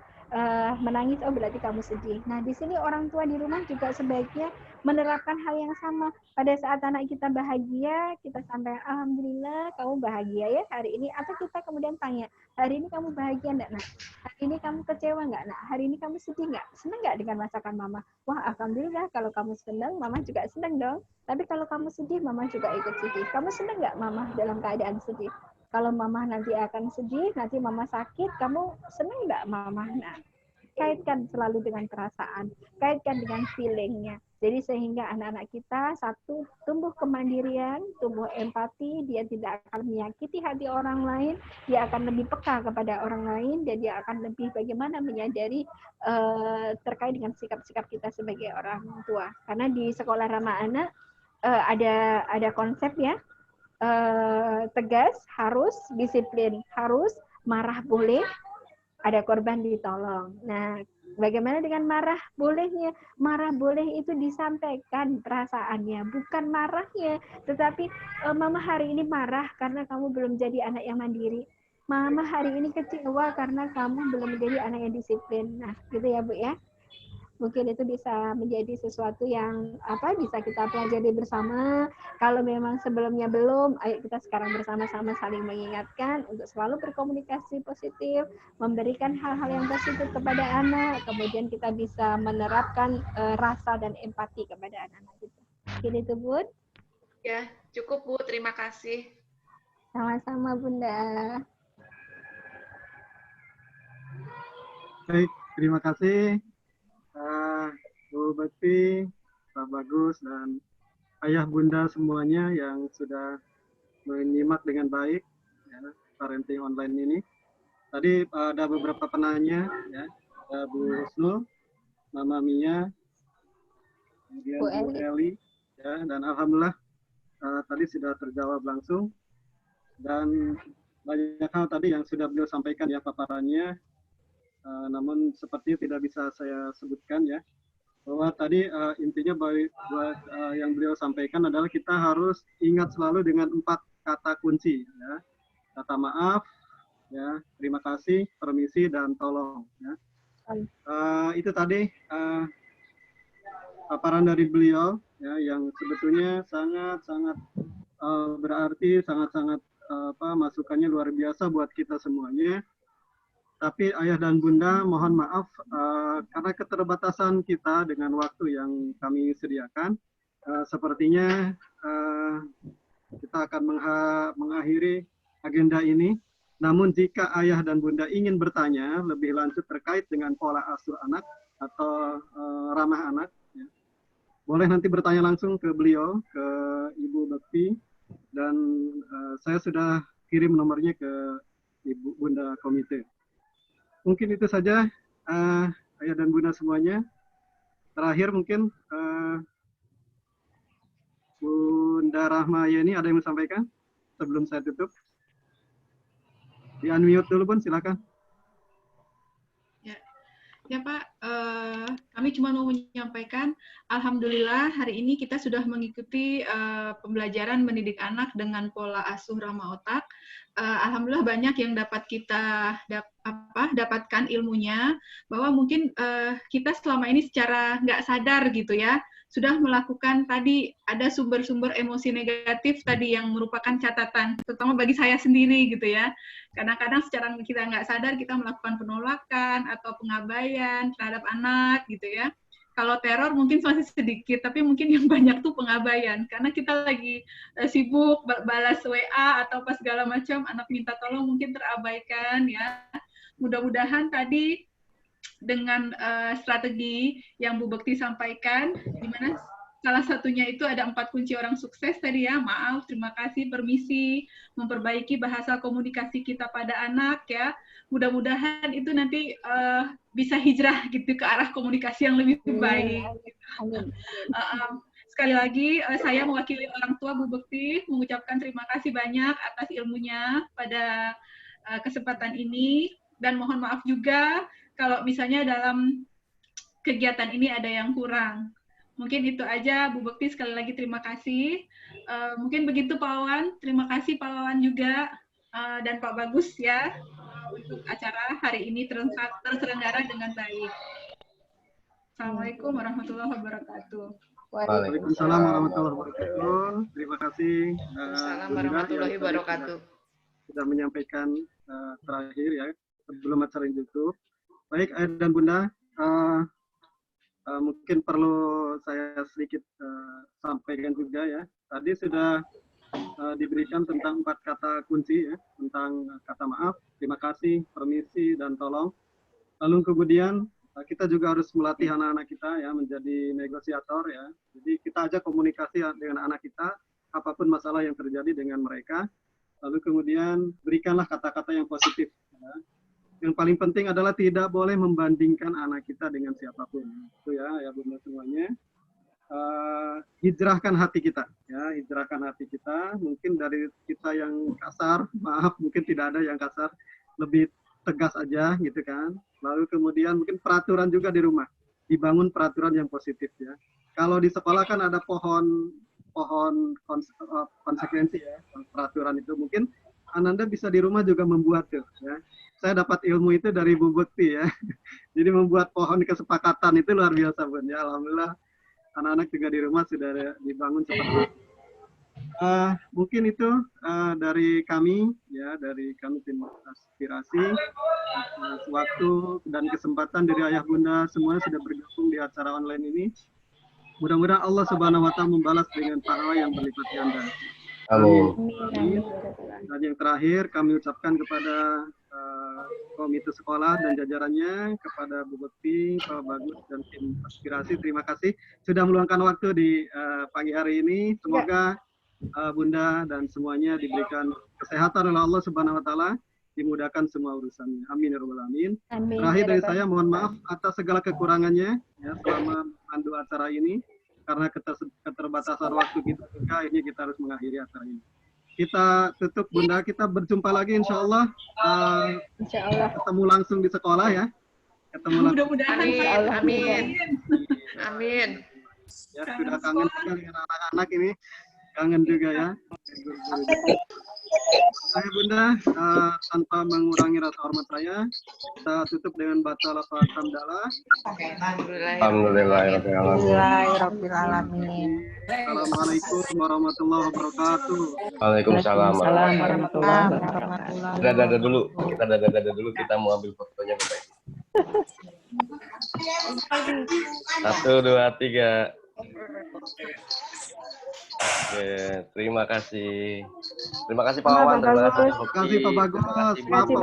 Menangis, oh berarti kamu sedih. Nah, di sini orang tua di rumah juga sebaiknya menerapkan hal yang sama. Pada saat anak kita bahagia, kita sampaikan, alhamdulillah kamu bahagia ya hari ini. Atau kita kemudian tanya, hari ini kamu bahagia enggak, Nak? Hari ini kamu kecewa enggak, Nak? Hari ini kamu sedih enggak? Senang enggak dengan masakan mama? Wah, alhamdulillah kalau kamu senang, mama juga senang dong. Tapi kalau kamu sedih, mama juga ikut sedih. Kamu senang enggak mama dalam keadaan sedih? Kalau mama nanti akan sedih, nanti mama sakit, kamu senang enggak mama? Nah, kaitkan selalu dengan perasaan, kaitkan dengan feelingnya. Jadi sehingga anak-anak kita satu tumbuh kemandirian, tumbuh empati, dia tidak akan menyakiti hati orang lain, dia akan lebih peka kepada orang lain, dan dia akan lebih bagaimana menyadari terkait dengan sikap-sikap kita sebagai orang tua. Karena di sekolah ramah anak ada konsep ya, tegas, harus, disiplin, harus, marah boleh, ada korban ditolong. Nah, Bagaimana dengan marah? Bolehnya marah boleh itu disampaikan perasaannya, bukan marahnya, tetapi mama hari ini marah karena kamu belum jadi anak yang mandiri. Mama hari ini kecewa karena kamu belum menjadi anak yang disiplin. Nah, gitu ya Bu ya. Mungkin itu bisa menjadi sesuatu yang bisa kita pelajari bersama. Kalau memang sebelumnya belum, ayo kita sekarang bersama-sama saling mengingatkan untuk selalu berkomunikasi positif, memberikan hal-hal yang positif kepada anak, kemudian kita bisa menerapkan rasa dan empati kepada anak-anak kita. Gini tuh Bun. Ya, cukup Bu, terima kasih. Sama-sama Bunda. Baik, terima kasih. Bu Bekti, Pak Bagus, dan ayah bunda semuanya yang sudah menyimak dengan baik ya, parenting online ini. Tadi ada beberapa penanya, ya, ada Bu Husnul, Mama Mia, kemudian Bu Eli, ya, dan alhamdulillah tadi sudah terjawab langsung. Dan banyak hal tadi yang sudah beliau sampaikan ya paparannya, namun sepertinya tidak bisa saya sebutkan ya. Bahwa tadi intinya buat yang beliau sampaikan adalah kita harus ingat selalu dengan 4 kata kunci, ya. Kata maaf, ya, terima kasih, permisi, dan tolong. Ya. Itu tadi paparan dari beliau, ya, yang sebetulnya sangat-sangat berarti, sangat-sangat masukannya luar biasa buat kita semuanya. Tapi ayah dan bunda mohon maaf karena keterbatasan kita dengan waktu yang kami sediakan, sepertinya kita akan mengakhiri agenda ini. Namun jika ayah dan bunda ingin bertanya lebih lanjut terkait dengan pola asuh anak atau ramah anak, ya, boleh nanti bertanya langsung ke beliau, ke Ibu Bekti, dan saya sudah kirim nomornya ke Ibu Bunda Komite. Mungkin itu saja, ayah dan bunda semuanya. Terakhir mungkin Bunda Rahmayeni ada yang mau sampaikan sebelum saya tutup? Di unmute dulu Bun, silakan. Ya Pak, kami cuma mau menyampaikan, alhamdulillah hari ini kita sudah mengikuti pembelajaran mendidik anak dengan pola asuh ramah otak. Alhamdulillah banyak yang dapat kita dapatkan ilmunya, bahwa mungkin kita selama ini secara nggak sadar gitu ya, sudah melakukan tadi ada sumber-sumber emosi negatif tadi yang merupakan catatan, terutama bagi saya sendiri gitu ya. Kadang-kadang secara kita nggak sadar kita melakukan penolakan atau pengabaian terhadap anak gitu ya. Kalau teror mungkin masih sedikit, tapi mungkin yang banyak tuh pengabaian. Karena kita lagi sibuk balas WA atau apa segala macam, anak minta tolong mungkin terabaikan ya. Mudah-mudahan tadi dengan strategi yang Bu Bekti sampaikan, di mana salah satunya itu ada 4 kunci orang sukses tadi ya, maaf, terima kasih, permisi, memperbaiki bahasa komunikasi kita pada anak ya. Mudah-mudahan itu nanti bisa hijrah gitu ke arah komunikasi yang lebih baik. Sekali lagi saya mewakili orang tua Bu Bekti mengucapkan terima kasih banyak atas ilmunya pada kesempatan ini, dan mohon maaf juga kalau misalnya dalam kegiatan ini ada yang kurang. Mungkin itu aja Bu Bekti, sekali lagi terima kasih. Mungkin begitu Pak Wawan, terima kasih Pak Wawan juga, dan Pak Bagus ya, untuk acara hari ini terselenggara dengan baik. Assalamualaikum warahmatullahi wabarakatuh. Waalaikumsalam warahmatullahi wabarakatuh. Terima kasih Waalaikumsalam warahmatullahi wabarakatuh. Sudah menyampaikan terakhir ya, sebelum acara ini tutup. Baik, ayah dan bunda, mungkin perlu saya sedikit sampaikan juga ya. Tadi sudah diberikan tentang 4 kata kunci ya, tentang kata maaf, terima kasih, permisi, dan tolong. Lalu kemudian kita juga harus melatih anak-anak kita ya menjadi negosiator ya. Jadi kita ajak komunikasi dengan anak kita, apapun masalah yang terjadi dengan mereka. Lalu kemudian berikanlah kata-kata yang positif. Ya. Yang paling penting adalah tidak boleh membandingkan anak kita dengan siapapun. Itu ya bunda semuanya. Hijrahkan hati kita, ya, hijrahkan hati kita. Mungkin dari kita yang kasar, maaf, mungkin tidak ada yang kasar, lebih tegas aja gitu kan. Lalu kemudian mungkin peraturan juga di rumah, dibangun peraturan yang positif ya. Kalau di sekolah kan ada pohon konsekuensi ya, peraturan itu mungkin Ananda bisa di rumah juga membuat tuh ya. Saya dapat ilmu itu dari Bu Bekti ya. Jadi membuat pohon kesepakatan itu luar biasa Bun ya. Alhamdulillah anak-anak juga di rumah sudah dibangun seperti itu. Mungkin itu dari kami ya, dari kami tim aspirasi. Waktu dan kesempatan dari ayah bunda semua sudah bergabung di acara online ini. Mudah-mudahan Allah Subhanahu wa Ta'ala membalas dengan pahala yang berlipat ganda. Amin. Dan yang terakhir kami ucapkan kepada komite sekolah dan jajarannya, kepada Bu Bekti, Pak Bagus dan tim aspirasi, terima kasih sudah meluangkan waktu di pagi hari ini. Semoga Bunda dan semuanya diberikan kesehatan oleh Allah Subhanahu wa Ta'ala, dimudahkan semua urusannya. Amin ya rabbal alamin. Terakhir dari saya, mohon maaf atas segala kekurangannya ya selama mandu acara ini, karena keterbatasan waktu kita juga, ini kita harus mengakhiri acara ini. Kita tutup Bunda, kita berjumpa lagi insya Allah. Ketemu langsung di sekolah ya. Ketemu langsung. Mudah-mudahan. Amin. Ya sudah kangen juga dengan anak-anak ini. Kangen juga ya. Saya Bunda, tanpa mengurangi rasa hormat saya, kita tutup dengan baca lafaz hamdalah. Alhamdulillahirrahmanirrahim. Assalamualaikum warahmatullahi wabarakatuh. Waalaikumsalam warahmatullahi wabarakatuh. Kita dada dulu, kita mau ambil fotonya baik. 1, 2, 3. Oke, terima kasih. Terima kasih Pak Wawan. Terima kasih Pak Bagus. Terima kasih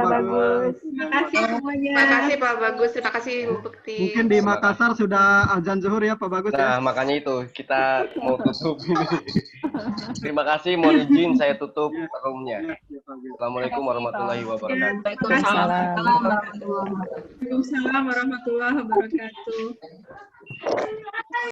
semuanya. Terima kasih Pak Bagus. Terima kasih Bu Bekti. Mungkin di Makassar sudah azan zuhur ya Pak Bagus ya. Nah, makanya itu kita mau tutup ini. Terima kasih, mohon izin saya tutup roomnya. Assalamualaikum warahmatullahi wabarakatuh. Waalaikumsalam warahmatullahi wabarakatuh.